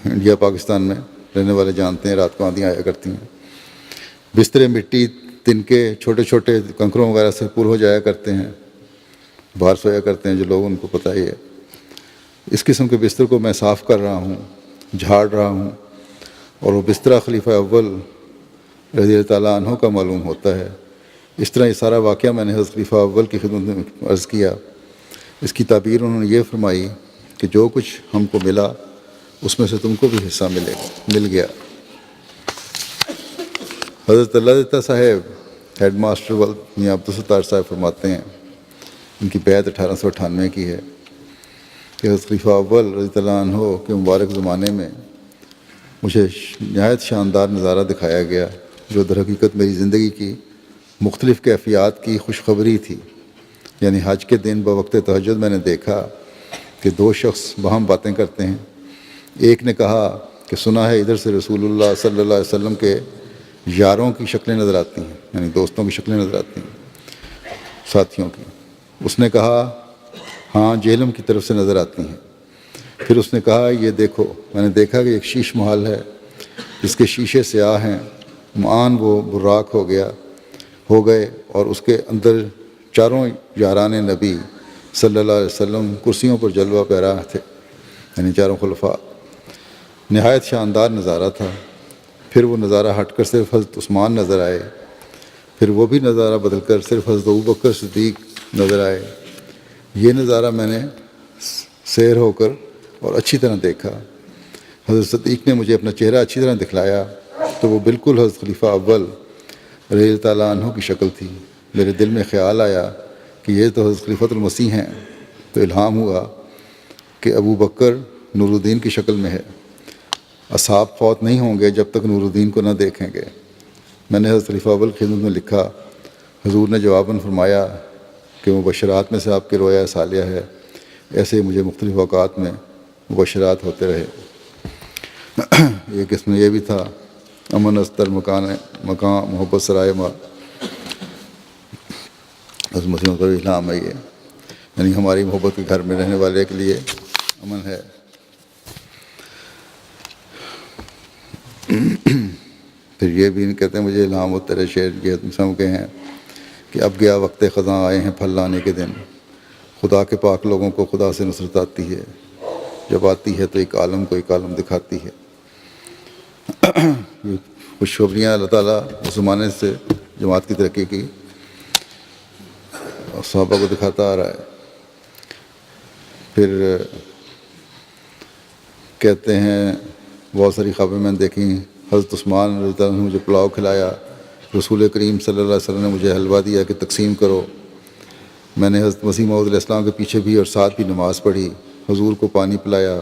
انڈیا پاکستان میں رہنے والے جانتے ہیں رات کو آندھیاں آیا کرتی ہیں۔ بسترے مٹی، تنکے، چھوٹے چھوٹے کنکروں وغیرہ سے پر ہو جایا کرتے ہیں، باہر سویا کرتے ہیں جو لوگ، ان کو پتہ ہی ہے۔ اس قسم کے بستر کو میں صاف کر رہا ہوں، جھاڑ رہا ہوں، اور وہ بسترا خلیفہ اول رضی اللہ تعالیٰ عنہ کا معلوم ہوتا ہے۔ اس طرح یہ سارا واقعہ میں نے حضرت خلیفہ اول کی خدمت میں عرض کیا۔ اس کی تعبیر انہوں نے یہ فرمائی کہ جو کچھ ہم کو ملا اس میں سے تم کو بھی حصہ مل گیا۔ حضرت اللہ دیتا صاحب ہیڈ ماسٹر میاں عبدالستار صاحب فرماتے ہیں، ان کی بیعت 1898 کی ہے کہ حضرت خلیفہ اول رضی اللہ عنہ کے مبارک زمانے میں مجھے نہایت شاندار نظارہ دکھایا گیا جو در حقیقت میری زندگی کی مختلف کیفیات کی خوشخبری تھی۔ یعنی حج کے دن بوقت تہجد میں نے دیکھا کہ دو شخص باہم باتیں کرتے ہیں۔ ایک نے کہا کہ سنا ہے ادھر سے رسول اللہ صلی اللہ علیہ وسلم کے یاروں کی شکلیں نظر آتی ہیں، یعنی دوستوں کی شکلیں نظر آتی ہیں، ساتھیوں کی۔ اس نے کہا ہاں جہلم کی طرف سے نظر آتی ہیں۔ پھر اس نے کہا یہ دیکھو، میں نے دیکھا کہ ایک شیش محل ہے جس کے شیشے سیاہ ہیں، معان وہ براق ہو گئے اور اس کے اندر چاروں یاران نبی صلی اللہ علیہ وسلم کرسیوں پر جلوہ پیرا تھے، یعنی چاروں خلفاء۔ نہایت شاندار نظارہ تھا۔ پھر وہ نظارہ ہٹ کر صرف حضرت عثمان نظر آئے، پھر وہ بھی نظارہ بدل کر صرف حضرت ابوبکر صدیق نظر آئے۔ یہ نظارہ میں نے سیر ہو کر اور اچھی طرح دیکھا۔ حضرت صدیق نے مجھے اپنا چہرہ اچھی طرح دکھلایا تو وہ بالکل حضرت خلیفہ اول رضی اللہ تعالیٰ عنہ کی شکل تھی۔ میرے دل میں خیال آیا کہ یہ تو حضرت خلیفۃ المسیح ہیں، تو الہام ہوا کہ ابو بکر نور الدین کی شکل میں ہے۔ اصحاب فوت نہیں ہوں گے جب تک نور الدین کو نہ دیکھیں گے۔ میں نے حضرت خلیفہ اول کی خدمت میں لکھا، حضور نے جواباً فرمایا کہ مبشرات میں سے آپ کے رویا سالیہ ہے۔ ایسے ہی مجھے مختلف اوقات میں مبشرات ہوتے رہے۔ ایک اس میں یہ بھی تھا، امن استر مکان محبت سرائے ماں، حضرت مسیح کا الہام ہے یہ، یعنی ہماری محبت کے گھر میں رہنے والے کے لیے امن ہے۔ پھر یہ بھی کہتے ہیں مجھے الہام و تیرے شعر یہ سم کے ہیں کہ اب گیا وقت خزاں، آئے ہیں پھل لانے کے دن، خدا کے پاک لوگوں کو خدا سے نصرت آتی ہے، جب آتی ہے تو ایک عالم کو ایک عالم دکھاتی ہے۔ یہ خوشخبریاں اللہ تعالیٰ اس زمانے سے جماعت کی ترقی کی اور صحابہ کو دکھاتا آ رہا ہے۔ پھر کہتے ہیں بہت ساری خوابیں میں نے دیکھیں۔ حضرت عثمان رضی اللہ عنہ نے مجھے پلاؤ کھلایا، رسول کریم صلی اللہ علیہ وسلم نے مجھے حلوہ دیا کہ تقسیم کرو۔ میں نے حضرت مسیح موعود علیہ السلام کے پیچھے بھی اور ساتھ بھی نماز پڑھی، حضور کو پانی پلایا۔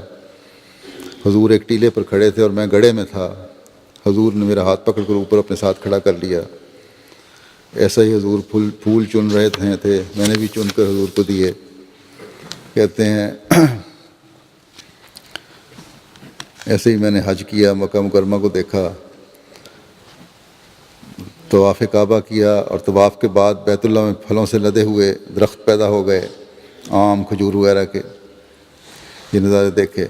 حضور ایک ٹیلے پر کھڑے تھے اور میں گڑھے میں تھا۔ حضور نے میرا ہاتھ پکڑ کر اوپر اپنے ساتھ کھڑا کر لیا۔ ایسا ہی حضور پھول چن رہے تھے، میں نے بھی چن کر حضور کو دیے۔ کہتے ہیں ایسے ہی میں نے حج کیا، مکہ مکرمہ کو دیکھا، طواف کعبہ کیا، اور طواف کے بعد بیت اللہ میں پھلوں سے لدے ہوئے درخت پیدا ہو گئے، آم کھجور وغیرہ کے، یہ نظارے دیکھے۔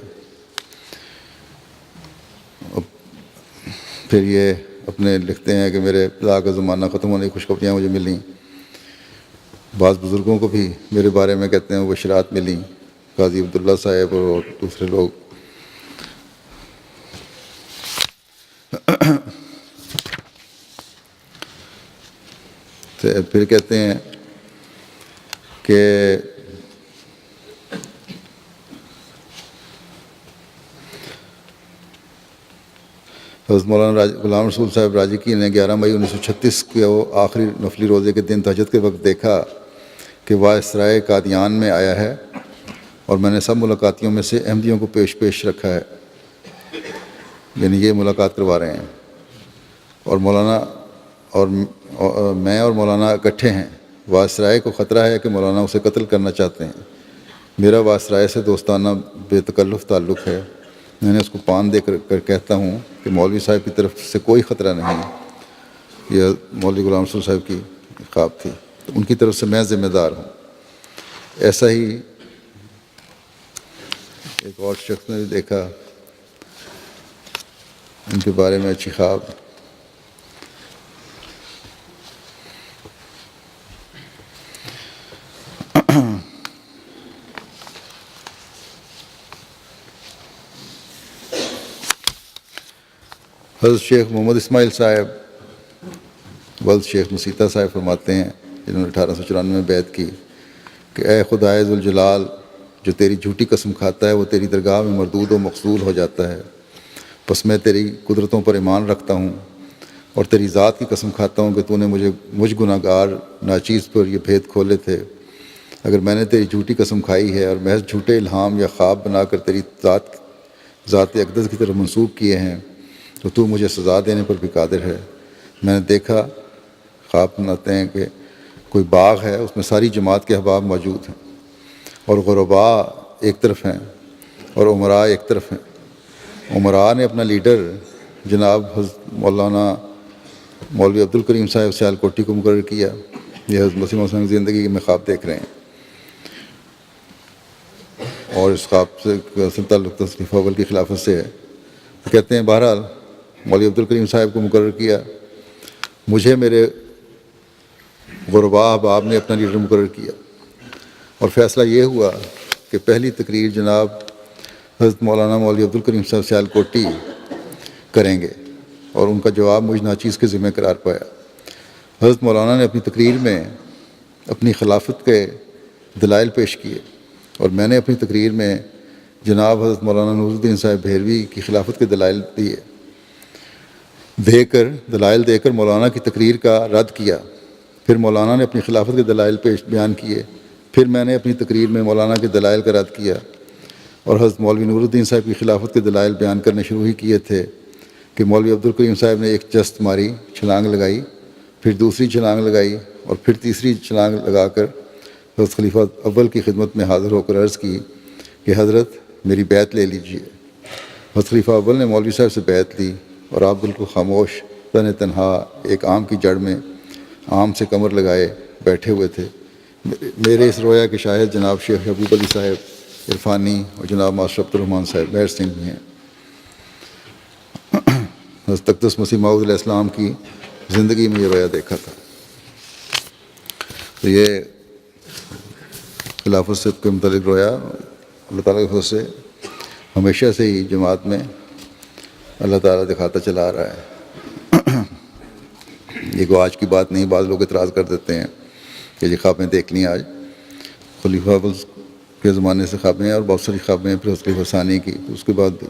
پھر یہ اپنے لکھتے ہیں کہ میرے ابتدا کا زمانہ ختم ہونے کی خوشخبریاں مجھے ملیں۔ بعض بزرگوں کو بھی میرے بارے میں کہتے ہیں وہ بشرات ملیں، قاضی عبداللہ صاحب اور دوسرے لوگ۔ پھر کہتے ہیں کہ حضرت مولانا غلام رسول صاحب راجکی نے 11 مئی 1936 کے وہ آخری نفلی روزے کے دن تہجد کے وقت دیکھا کہ وائسرائے قادیان میں آیا ہے اور میں نے سب ملاقاتیوں میں سے احمدیوں کو پیش رکھا ہے، یعنی یہ ملاقات کروا رہے ہیں، اور مولانا اور میں اور مولانا اکٹھے ہیں۔ وائسرائے کو خطرہ ہے کہ مولانا اسے قتل کرنا چاہتے ہیں۔ میرا وائسرائے سے دوستانہ بے تکلف تعلق ہے۔ میں نے اس کو پان دے کر کہتا ہوں کہ مولوی صاحب کی طرف سے کوئی خطرہ نہیں۔ یہ مولوی غلام رسول صاحب کی خواب تھی، تو ان کی طرف سے میں ذمہ دار ہوں۔ ایسا ہی ایک اور شخص نے بھی دیکھا، ان کے بارے میں اچھی خواب۔ حضرت شیخ محمد اسماعیل صاحب ولد شیخ مسیطہ صاحب فرماتے ہیں، جنہوں نے 1894 میں بیعت کی، کہ اے خدائے ذوالجلال، جو تیری جھوٹی قسم کھاتا ہے وہ تیری درگاہ میں مردود و مقصول ہو جاتا ہے۔ پس میں تیری قدرتوں پر ایمان رکھتا ہوں اور تیری ذات کی قسم کھاتا ہوں کہ تو نے مجھ گناہ گار ناچیز پر یہ بھید کھولے تھے۔ اگر میں نے تیری جھوٹی قسم کھائی ہے اور محض جھوٹے الہام یا خواب بنا کر تیری ذات اقدس کی طرف منسوب کیے ہیں تو مجھے سزا دینے پر بھی قادر ہے۔ میں نے دیکھا، خواب بناتے ہیں کہ کوئی باغ ہے، اس میں ساری جماعت کے احباب موجود ہیں، اور غرباء ایک طرف ہیں اور عمراء ایک طرف ہیں۔ عمراء نے اپنا لیڈر جناب حضرت مولانا مولوی عبدالکریم صاحب سیال کوٹی کو مقرر کیا۔ یہ حضرت مسیح موعود کی زندگی میں خواب دیکھ رہے ہیں، اور اس خواب سے تعلق خلیفہ اول کی خلافت سے ہے۔ کہتے ہیں بہرحال مولوی عبدالکریم صاحب کو مقرر کیا، مجھے میرے غرباء احباب نے اپنا لیڈر مقرر کیا، اور فیصلہ یہ ہوا کہ پہلی تقریر جناب حضرت مولانا مولوی عبدالکریم صاحب سیال کوٹی کریں گے، اور ان کا جواب مجھ ناچیز کے ذمہ قرار پایا۔ حضرت مولانا نے اپنی تقریر میں اپنی خلافت کے دلائل پیش کیے، اور میں نے اپنی تقریر میں جناب حضرت مولانا نور الدین صاحب بھیروی کی خلافت کے دلائل دلائل دے کر مولانا کی تقریر کا رد کیا۔ پھر مولانا نے اپنی خلافت کے دلائل بیان کیے، پھر میں نے اپنی تقریر میں مولانا کے دلائل کا رد کیا، اور حضرت مولوی نور الدین صاحب کی خلافت کے دلائل بیان کرنے شروع ہی کیے تھے کہ مولوی عبدالکریم صاحب نے ایک جست ماری، چھلانگ لگائی، پھر دوسری چھلانگ لگائی، اور پھر تیسری چھلانگ لگا کر حضرت خلیفہ اول کی خدمت میں حاضر ہو کر عرض کی کہ حضرت میری بیعت لے لیجئے۔ حضرت خلیفہ اول نے مولوی صاحب سے بیعت لی، اور آپ بالکل خاموش تنہا ایک آم کی جڑ میں آم سے کمر لگائے بیٹھے ہوئے تھے۔ میرے اس رویا کے شاہد جناب شیخ حبوب علی صاحب عرفانی اور جناب ماسٹر عبد الرحمٰن صاحب بہر سنگھ بھی ہیں۔ حضرت اقدس مسیح موعود علیہ السلام کی زندگی میں یہ رویا دیکھا تھا۔ تو یہ خلافت سے کے متعلق رویا اللہ تعالیٰ کی طرف سے ہمیشہ سے ہی جماعت میں اللہ تعالیٰ دکھاتا چلا آ رہا ہے۔ یہ کو آج کی بات نہیں، بعض لوگ اعتراض کر دیتے ہیں کہ یہ خوابیں دیکھ لیں آج، خلیفہ اول کے زمانے سے خوابیں، اور بہت ساری خوابیں پھر خلیفہ ثانی کی، اس کے بعد بھی۔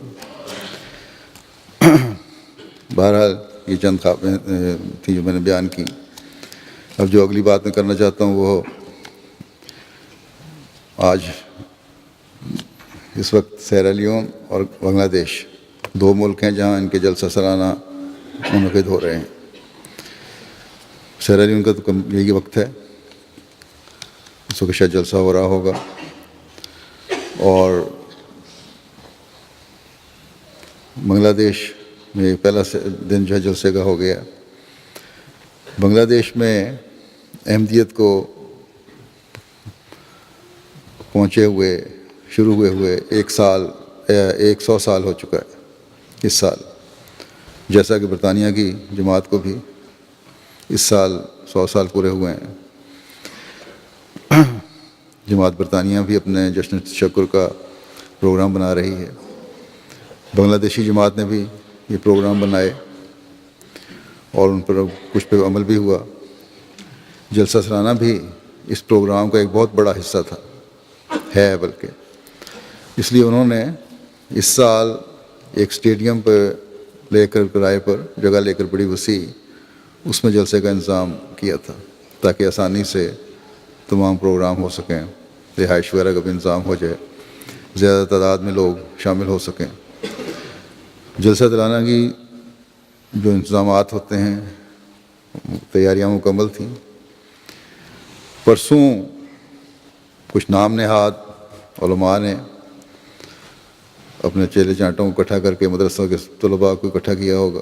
بہرحال یہ چند خوابیں تھیں جو میں نے بیان کی۔ اب جو اگلی بات میں کرنا چاہتا ہوں وہ آج اس وقت سیرا لیون اور بنگلہ دیش دو ملک ہیں جہاں ان کے جلسہ سالانہ منعقد ہو رہے ہیں۔ سیرا لیون کا تو یہی وقت ہے، اس وقت شاید جلسہ ہو رہا ہوگا، اور بنگلہ دیش میں پہلا دن جو ہے جلسے کا ہو گیا۔ بنگلہ دیش میں احمدیت کو پہنچے ہوئے شروع ہوئے 100 سال ہو چکا ہے اس سال، جیسا کہ برطانیہ کی جماعت کو بھی اس سال 100 سال پورے ہوئے ہیں۔ جماعت برطانیہ بھی اپنے جشن تشکر کا پروگرام بنا رہی ہے، بنگلہ دیشی جماعت نے بھی یہ پروگرام بنائے، اور ان پر کچھ پہ عمل بھی ہوا۔ جلسہ سالانہ بھی اس پروگرام کا ایک بہت بڑا حصہ ہے، بلکہ اس لیے انہوں نے اس سال ایک اسٹیڈیم پہ لے کر کرائے پر جگہ لے کر بڑی وسیع اس میں جلسے کا انتظام کیا تھا تاکہ آسانی سے تمام پروگرام ہو سکیں، رہائش وغیرہ کا بھی انتظام ہو جائے، زیادہ تعداد میں لوگ شامل ہو سکیں۔ جلسہ دلانہ کی جو انتظامات ہوتے ہیں تیاریاں مکمل تھیں۔ پرسوں کچھ نام نہاد علماء نے اپنے چیلے چانٹوں کو اکٹھا کر کے مدرسوں کے طلباء کو اکٹھا کیا ہوگا،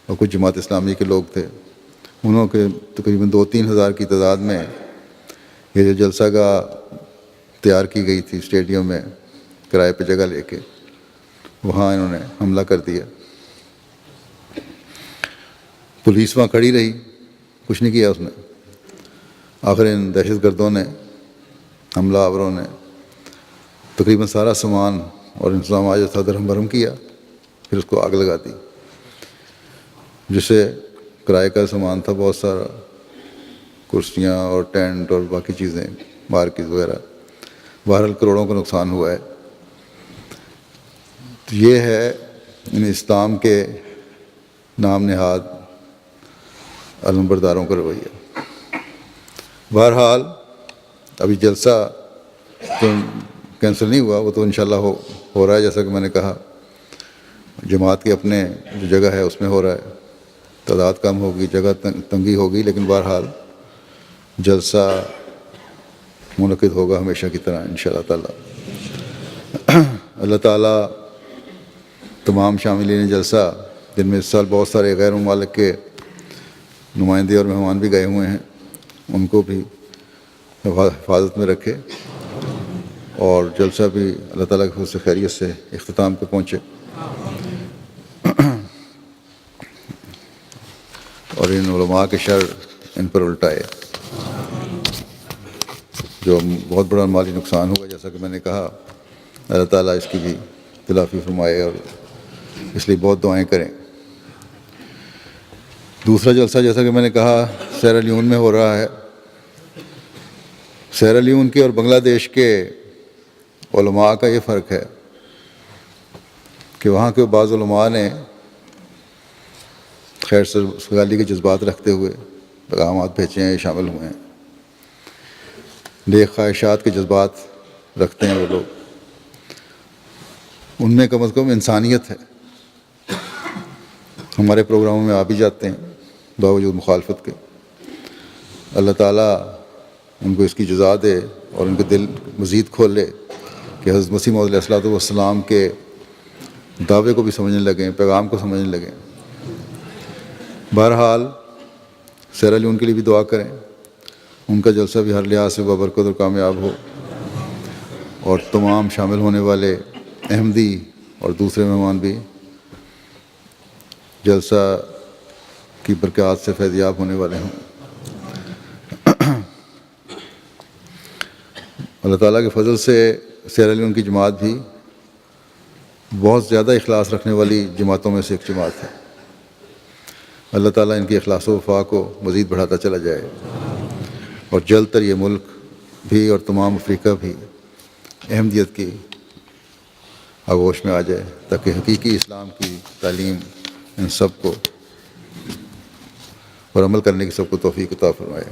اور کچھ جماعت اسلامی کے لوگ تھے، انہوں کے تقریباً 2-3 ہزار کی تعداد میں یہ جو جلسہ گاہ تیار کی گئی تھی اسٹیڈیم میں کرائے پہ جگہ لے کے، وہاں انہوں نے حملہ کر دیا۔ پولیس وہاں کھڑی رہی، کچھ نہیں کیا اس نے۔ آخر ان دہشت گردوں نے، حملہ آوروں نے تقریباً سارا سامان اور انتظامات جو تھا درہم برہم کیا، پھر اس کو آگ لگا دی، جسے کرائے کا سامان تھا بہت سارا، کرسیاں اور ٹینٹ اور باقی چیزیں، مارکیٹ وغیرہ، بہرحال کروڑوں کا نقصان ہوا ہے۔ تو یہ ہے ان اسلام کے نام نہاد علمبرداروں کا رویہ۔ بہرحال ابھی جلسہ تو کینسل نہیں ہوا، وہ تو انشاءاللہ ہو رہا ہے، جیسا کہ میں نے کہا جماعت کے اپنے جو جگہ ہے اس میں ہو رہا ہے، تعداد کم ہوگی، جگہ تنگی ہوگی، لیکن بہرحال جلسہ منعقد ہوگا ہمیشہ کی طرح انشاءاللہ تعالی۔ اللہ تعالیٰ تمام شاملین جلسہ، جن میں اس سال بہت سارے غیر ممالک کے نمائندے اور مہمان بھی گئے ہوئے ہیں، ان کو بھی حفاظت میں رکھے، اور جلسہ بھی اللہ تعالیٰ کے فضل سے خیریت سے اختتام پہ پہنچے، اور ان علماء کے شر ان پر الٹائے۔ جو بہت بڑا مالی نقصان ہوا، جیسا کہ میں نے کہا، اللہ تعالیٰ اس کی بھی تلافی فرمائے، اور اس لیے بہت دعائیں کریں۔ دوسرا جلسہ جیسا کہ میں نے کہا سیرا لیون میں ہو رہا ہے۔ سیرا لیون کے اور بنگلہ دیش کے علماء کا یہ فرق ہے کہ وہاں کے بعض علماء نے خیر سگالی کے جذبات رکھتے ہوئے پیغامات بھیجے ہیں، شامل ہوئے ہیں۔ نیک خواہشات کے جذبات رکھتے ہیں وہ لوگ، ان میں کم از کم انسانیت ہے۔ ہمارے پروگراموں میں آ بھی جاتے ہیں باوجود مخالفت کے۔ اللہ تعالیٰ ان کو اس کی جزا دے اور ان کے دل مزید کھولے کہ حضرت مسیح موعود علیہ السلام کے دعوے کو بھی سمجھنے لگیں، پیغام کو سمجھنے لگیں۔ بہرحال سیرا لیون کے لیے بھی دعا کریں، ان کا جلسہ بھی ہر لحاظ سے بابرکت اور کامیاب ہو، اور تمام شامل ہونے والے احمدی اور دوسرے مہمان بھی جلسہ کی برکات سے فیضیاب ہونے والے ہوں۔ اللہ تعالیٰ کے فضل سے سیرا لیون کی جماعت بھی بہت زیادہ اخلاص رکھنے والی جماعتوں میں سے ایک جماعت ہے۔ اللہ تعالیٰ ان کی اخلاص و وفا کو مزید بڑھاتا چلا جائے، اور جلد تر یہ ملک بھی اور تمام افریقہ بھی احمدیت کی آغوش میں آ جائے، تاکہ حقیقی اسلام کی تعلیم ان سب کو اور عمل کرنے کی سب کو توفیق عطا فرمائے۔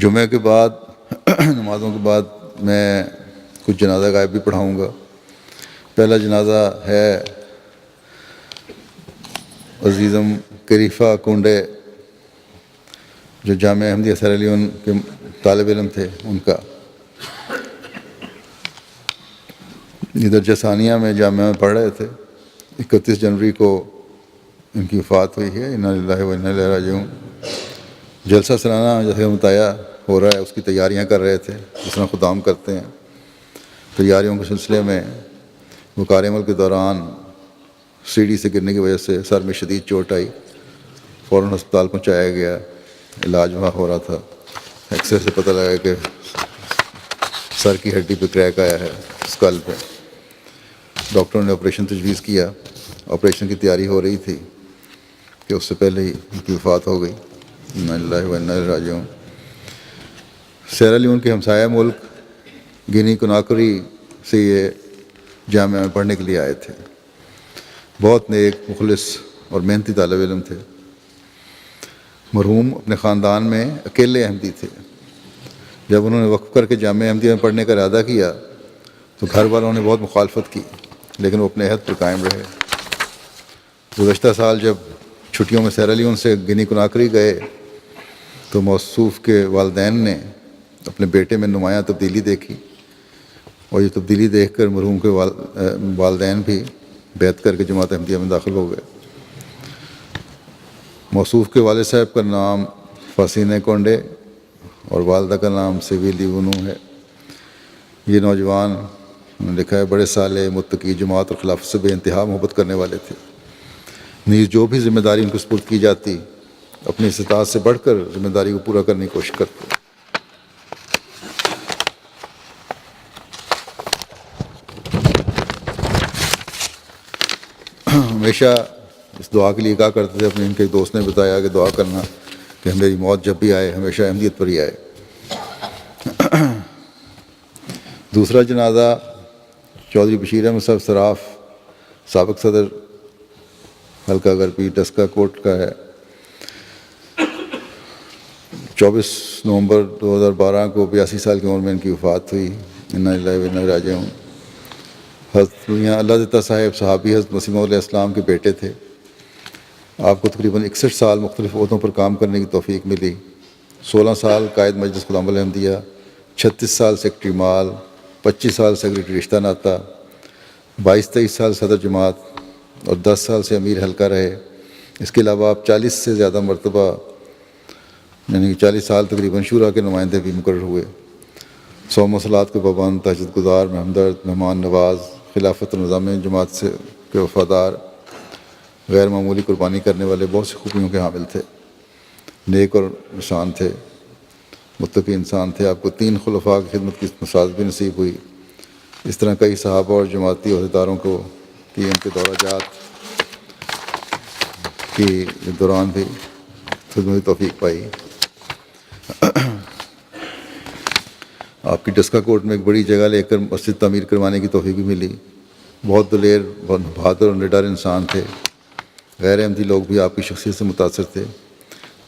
جمعہ کے بعد نمازوں کے بعد میں کچھ جنازہ غائب بھی پڑھاؤں گا۔ پہلا جنازہ ہے عزیزم کریفہ کنڈے، جو جامعہ احمدیہ سیرا لیون کے طالب علم تھے، ان کا درجہ ثانیہ میں جامعہ میں پڑھ رہے تھے۔ 31 جنوری کو ان کی وفات ہوئی ہے۔ انا للہ و انا الیہ راجعون۔ جلسہ سالانہ جیسے بتایا ہو رہا ہے، اس کی تیاریاں کر رہے تھے، جس طرح خدام کرتے ہیں۔ تیاریوں کے سلسلے میں وقار عمل کے دوران سیڑھی سے گرنے کی وجہ سے سر میں شدید چوٹ آئی، فوراً ہسپتال پہنچایا گیا، علاج وہاں ہو رہا تھا۔ ایکس رے سے پتہ لگا کہ سر کی ہڈی پہ کریک آیا ہے، اسکل پہ۔ ڈاکٹروں نے آپریشن تجویز کیا، آپریشن کی تیاری ہو رہی تھی کہ اس سے پہلے ہی ان کی وفات ہو گئی۔ انا للہ و انا الیہ راجعون۔ سیرا لیون کے ہمسایہ ملک گینی کناکری سے یہ جامعہ میں پڑھنے کے لیے آئے تھے۔ بہت نیک، مخلص اور محنتی طالب علم تھے۔ مرحوم اپنے خاندان میں اکیلے احمدی تھے۔ جب انہوں نے وقف کر کے جامعہ احمدیہ میں پڑھنے کا ارادہ کیا تو گھر والوں نے بہت مخالفت کی، لیکن وہ اپنے عہد پر قائم رہے۔ گزشتہ سال جب چھٹیوں میں سیرا لیون سے گنی کناکری گئے تو موصوف کے والدین نے اپنے بیٹے میں نمایاں تبدیلی دیکھی، اور یہ تبدیلی دیکھ کر مرحوم کے والدین بھی بیعت کر کے جماعت احمدیہ میں داخل ہو گئے۔ موصوف کے والد صاحب کا نام فاسینے کونڈے اور والدہ کا نام سیویلی ونو ہے۔ یہ نوجوان، انہوں نے لکھا ہے، بڑے صالح، متقی، جماعت اور خلافت سے بے انتہا محبت کرنے والے تھے۔ نیز جو بھی ذمہ داری ان کو سپرد کی جاتی، اپنی استطاعت سے بڑھ کر ذمہ داری کو پورا کرنے کی کوشش کرتے۔ ہمیشہ اس دعا کے لیے کہا کرتے تھے، اپنے ان کے دوست نے بتایا کہ دعا کرنا کہ میری موت جب بھی آئے ہمیشہ احمدیت پر ہی آئے۔ دوسرا جنازہ چودھری بشیر احمد صاحب صراف، سابق صدر حلقہ غربی ڈسکا کوٹ کا ہے۔ 24 نومبر 2012 کو 82 سال کی عمر میں ان کی وفات ہوئی۔ انا للہ و انا الیہ راجعون۔ حضرت میاں اللہ دیتا صاحب صحابی حضرت مسیح موعود علیہ السلام کے بیٹے تھے۔ آپ کو تقریباً 61 سال مختلف عہدوں پر کام کرنے کی توفیق ملی۔ 16 سال قائد مجلس خدام احمدیہ، 36 سال سیکرٹری مال، 25 سال سیکرٹری رشتہ ناطہ، 22-23 سال صدر جماعت اور 10 سال سے امیر حلقہ رہے۔ اس کے علاوہ آپ 40 سے زیادہ مرتبہ، یعنی 40 سال تقریباً شورا کے نمائندے بھی مقرر ہوئے۔ صوم و صلات کے پابند، تہجد گزار، ہمدرد، مہمان نواز، خلافت نظام جماعت سے کے وفادار، غیر معمولی قربانی کرنے والے، بہت سی خوبیوں کے حامل تھے۔ نیک اور انسان تھے، متقی انسان تھے۔ آپ کو 3 خلفاء کی خدمت کی مساعدت بھی نصیب ہوئی۔ اس طرح کئی صحابہ اور جماعتی عہدیداروں کو کی ان کے دورہ جات کی دوران بھی خدمت توفیق پائی۔ آپ کی ڈسکا کوٹ میں ایک بڑی جگہ لے کر مسجد تعمیر کروانے کی توفیق بھی ملی۔ بہت دلیر، بہادر اور نڈر انسان تھے۔ غیر احمدی لوگ بھی آپ کی شخصیت سے متاثر تھے۔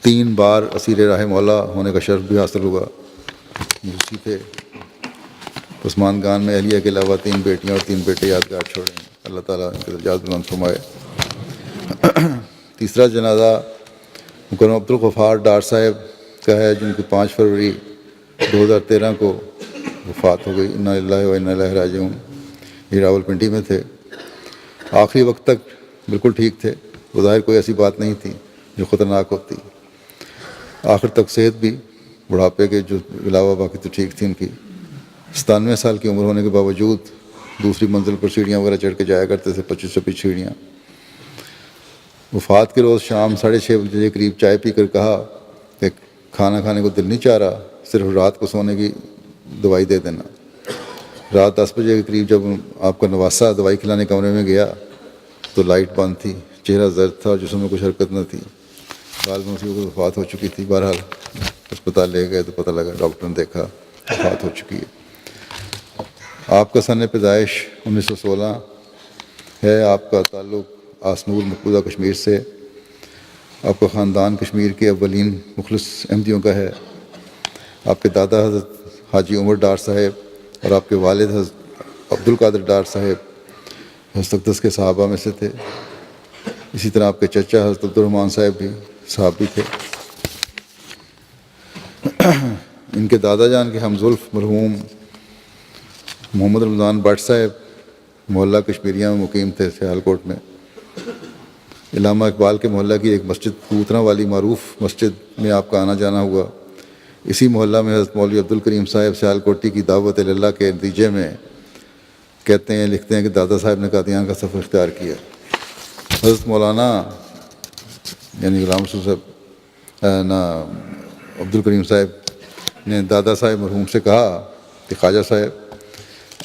3 بار اسیر راہ مولا ہونے کا شرف بھی حاصل ہوا۔ موسی تھے۔ عثمان گان میں اہلیہ کے علاوہ 3 بیٹیاں اور 3 بیٹے یادگار چھوڑے ہیں۔ اللہ تعالیٰ ان کے درجات بلند فرمائے۔ تیسرا جنازہ مکرم عبدالغفار ڈار صاحب کا ہے، جن کی 5 فروری 2013 کو وفات ہو گئی۔ انا للہ و انا الیہ راجعون۔ یہ راولپنڈی میں تھے۔ آخری وقت تک بالکل ٹھیک تھے۔ بظاہر کوئی ایسی بات نہیں تھی جو خطرناک ہوتی۔ آخر تک صحت بھی بڑھاپے کے جو علاوہ باقی تو ٹھیک تھی ان کی۔ 97 سال کی عمر ہونے کے باوجود دوسری منزل پر سیڑھیاں وغیرہ چڑھ کے جایا کرتے تھے، 25 سیڑھیاں۔ وفات کے روز شام 6:30 بجے کے قریب چائے پی کر کہا کہ کھانا کھانے کو دل نہیں چاہ رہا، صرف رات کو سونے کی دوائی دے دینا۔ رات 10 بجے کے قریب جب آپ کا نواسا دوائی کھلانے کمرے میں گیا تو لائٹ بند تھی، چہرہ زرد تھا اور جسم میں کچھ حرکت نہ تھی۔ غالباً اسی وقت وفات ہو چکی تھی۔ بہرحال اسپتال لے گئے تو پتہ لگا، ڈاکٹر نے دیکھا وفات ہو چکی ہے۔ آپ کا سن پیدائش 1916 ہے۔ آپ کا تعلق آسنور مقبوضہ کشمیر سے۔ آپ کا خاندان کشمیر کے اولین مخلص احمدیوں کا ہے۔ آپ کے دادا حضرت حاجی عمر ڈار صاحب اور آپ کے والد حضرت عبدالقادر ڈار صاحب حضرت اقدس کے صحابہ میں سے تھے۔ اسی طرح آپ کے چچا حضرت عبدالرحمن صاحب بھی صحابی تھے۔ ان کے دادا جان کے ہمزلف مرحوم محمد رمضان بٹ صاحب محلہ کشمیریہ میں مقیم تھے، سیالکوٹ میں۔ علامہ اقبال کے محلہ کی ایک مسجد کوترا والی معروف مسجد میں آپ کا آنا جانا ہوا۔ اسی محلہ میں حضرت مولوی عبدالکریم صاحب سیالکوٹی کی دعوت اللہ کے نتیجے میں کہتے ہیں، لکھتے ہیں کہ دادا صاحب نے قادیان کا سفر اختیار کیا۔ حضرت مولانا یعنی غلام رسول صاحب عبدالکریم صاحب نے دادا صاحب مرحوم سے کہا کہ خواجہ صاحب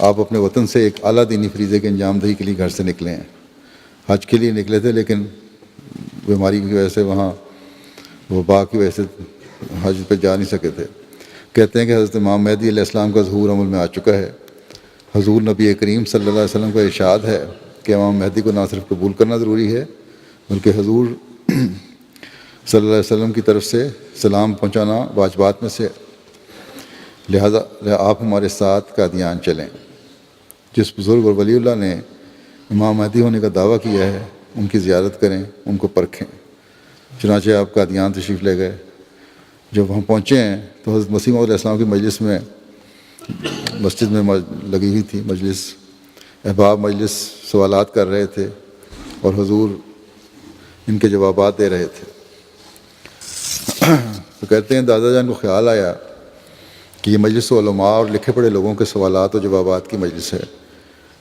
آپ اپنے وطن سے ایک اعلیٰ دینی فریضے کی انجام دہی کے لیے گھر سے نکلے ہیں۔ حج کے لیے نکلے تھے، لیکن بیماری کی وجہ سے، وہاں وبا کی وجہ سے حج پہ جا نہیں سکے تھے۔ کہتے ہیں کہ حضرت امام مہدی علیہ السلام کا ظہور عمل میں آ چکا ہے۔ حضور نبی کریم صلی اللہ علیہ وسلم کا ارشاد ہے کہ امام مہدی کو نہ صرف قبول کرنا ضروری ہے بلکہ حضور صلی اللہ علیہ وسلم کی طرف سے سلام پہنچانا واجبات میں سے، لہذا آپ ہمارے ساتھ قادیان چلیں۔ جس بزرگ اور ولی اللہ نے امام مہدی ہونے کا دعویٰ کیا ہے ان کی زیارت کریں، ان کو پرکھیں۔ چنانچہ آپ قادیان تشریف لے گئے۔ جب وہاں پہنچے ہیں تو حضرت مسیح موعود علیہ السلام کی مجلس میں، مسجد میں لگی ہوئی تھی مجلس، احباب مجلس سوالات کر رہے تھے اور حضور ان کے جوابات دے رہے تھے۔ تو کہتے ہیں دادا جان کو خیال آیا کہ یہ مجلس علماء اور لکھے پڑھے لوگوں کے سوالات اور جوابات کی مجلس ہے،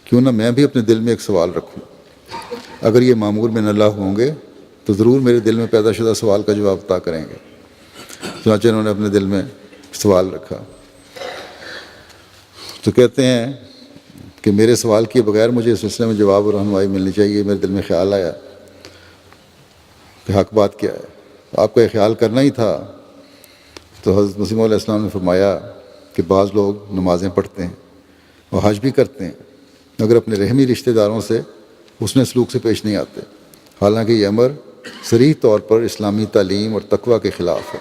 کیوں نہ میں بھی اپنے دل میں ایک سوال رکھوں۔ اگر یہ معمور من اللہ ہوں گے تو ضرور میرے دل میں پیدا شدہ سوال کا جواب عطا کریں گے۔ چنانچہ انہوں نے اپنے دل میں سوال رکھا۔ تو کہتے ہیں کہ میرے سوال کیے بغیر مجھے اس سلسلے میں جواب اور رہنمائی ملنی چاہیے۔ میرے دل میں خیال آیا کہ حق بات کیا ہے، آپ کا یہ خیال کرنا ہی تھا۔ تو حضرت مسیح موعود علیہ السلام نے فرمایا کہ بعض لوگ نمازیں پڑھتے ہیں اور حج بھی کرتے ہیں مگر اپنے رحمی رشتہ داروں سے حسن سلوک سے پیش نہیں آتے، حالانکہ یہ امر صریح طور پر اسلامی تعلیم اور تقویٰ کے خلاف ہے۔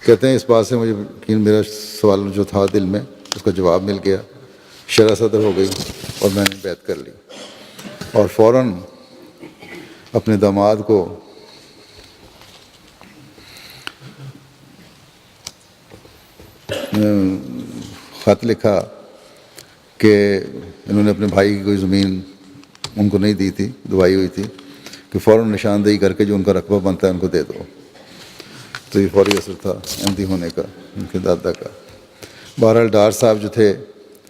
کہتے ہیں اس بات سے مجھے یقین، میرا سوال جو تھا دل میں اس کا جواب مل گیا، شرح صدر ہو گئی اور میں نے بیعت کر لی اور فوراً اپنے داماد کو خط لکھا کہ انہوں نے اپنے بھائی کی کوئی زمین ان کو نہیں دی تھی، دوائی ہوئی تھی، کہ فوراً نشاندہی کر کے جو ان کا رقبہ بنتا ہے ان کو دے دو۔ تو یہ فوری اثر تھا احمدی ہونے کا ان کے دادا کا۔ بہرحال ڈار صاحب جو تھے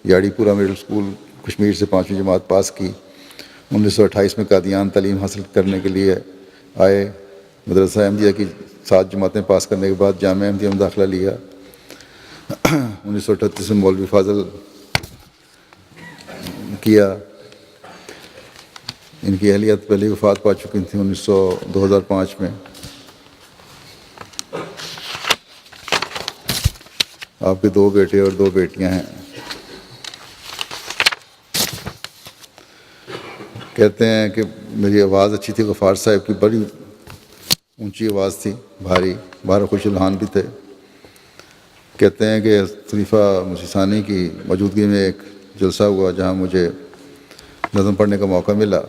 یاڑی پورہ مڈل اسکول کشمیر سے 5ویں جماعت پاس کی، 1928 میں قادیان تعلیم حاصل کرنے کے لیے آئے۔ مدرسہ احمدیہ کی 7 جماعتیں پاس کرنے کے بعد جامعہ احمدیہ میں داخلہ لیا۔ 1938 میں مولوی فاضل کیا۔ ان کی اہلیت پہلے وفات پا چکی تھی 2005 میں۔ آپ کے 2 بیٹے اور 2 بیٹیاں ہیں۔ کہتے ہیں کہ میری آواز اچھی تھی، غفار صاحب کی بڑی اونچی آواز تھی، بھاری، بہر خوش الحان بھی تھے۔ کہتے ہیں کہ خلیفہ مسیح ثانی کی موجودگی میں ایک جلسہ ہوا جہاں مجھے نظم پڑھنے کا موقع ملا،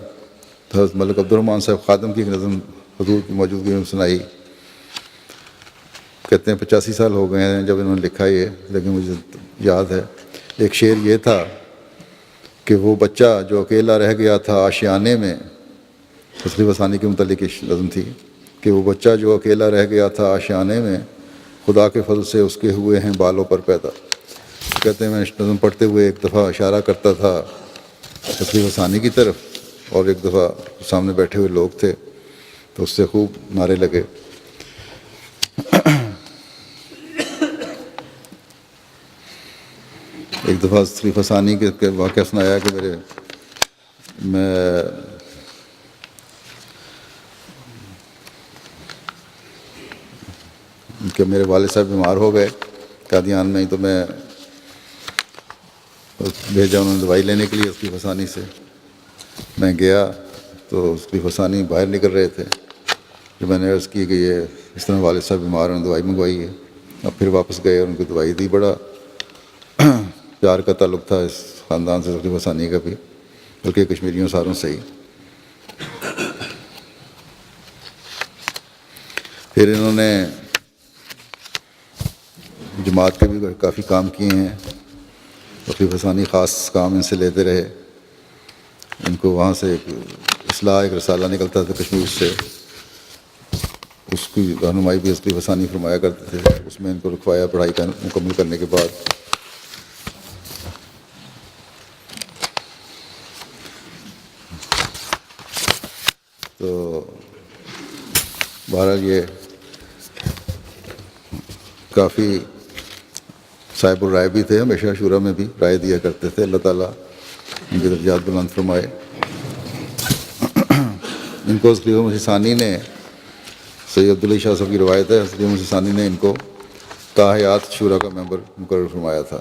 تو حضرت ملک عبد الرحمن صاحب خادم کی ایک نظم حضور کی موجودگی میں سنائی۔ کہتے ہیں 85 سال ہو گئے ہیں جب انہوں نے لکھا یہ، لیکن مجھے یاد ہے ایک شعر یہ تھا کہ وہ بچہ جو اکیلا رہ گیا تھا آشیانے میں، خلیفہ ثانی کے متعلق نظم تھی کہ وہ بچہ جو اکیلا رہ گیا تھا آشیانے میں، خدا کے فضل سے اس کے ہوئے ہیں بالوں پر پیدا۔ کہتے ہیں میں نظم پڑھتے ہوئے ایک دفعہ اشارہ کرتا تھا خلیفہ ثانی کی طرف، اور ایک دفعہ سامنے بیٹھے ہوئے لوگ تھے تو اس سے خوب نعرے لگے۔ ایک دفعہ خلیفہ ثانی کے واقعہ سنایا کہ میرے والد صاحب بیمار ہو گئے قادیان میں ہی، تو میں بھیجا انہوں نے دوائی لینے کے لیے خلیفہ ثانی سے۔ میں گیا تو خلیفہ ثانی باہر نکل رہے تھے، جو میں نے عرض کی کہ یہ اس طرح والد صاحب بیمار ہیں، دوائی منگوائی ہے۔ اب پھر واپس گئے اور ان کو دوائی دی۔ بڑا پیار کا تعلق تھا اس خاندان سے خلیفہ ثانی کا بھی، بلکہ کشمیریوں ساروں سے ہی۔ پھر انہوں نے جماعت کے بھی کافی کام کیے ہیں، خلیفہ ثانی خاص کام ان سے لیتے رہے۔ ان کو وہاں سے ایک اصلاح ایک رسالہ نکلتا تھا کشمیر سے، اس کی رہنمائی بھی خلیفہ ثانی فرمایا کرتے تھے۔ اس میں ان کو رکھوایا پڑھائی کا مکمل کرنے کے بعد۔ تو بہرحال یہ کافی صاحب الرائے بھی تھے، ہمیشہ شورا میں بھی رائے دیا کرتے تھے۔ اللہ تعالیٰ ان کے درجات بلند فرمائے۔ ان کو خلیفہ مسیح ثانی نے، سید عبداللہ شاہ صاحب کی روایت ہے، خلیفہ مسیح ثانی نے ان کو تا حیات شورا کا ممبر مقرر فرمایا تھا۔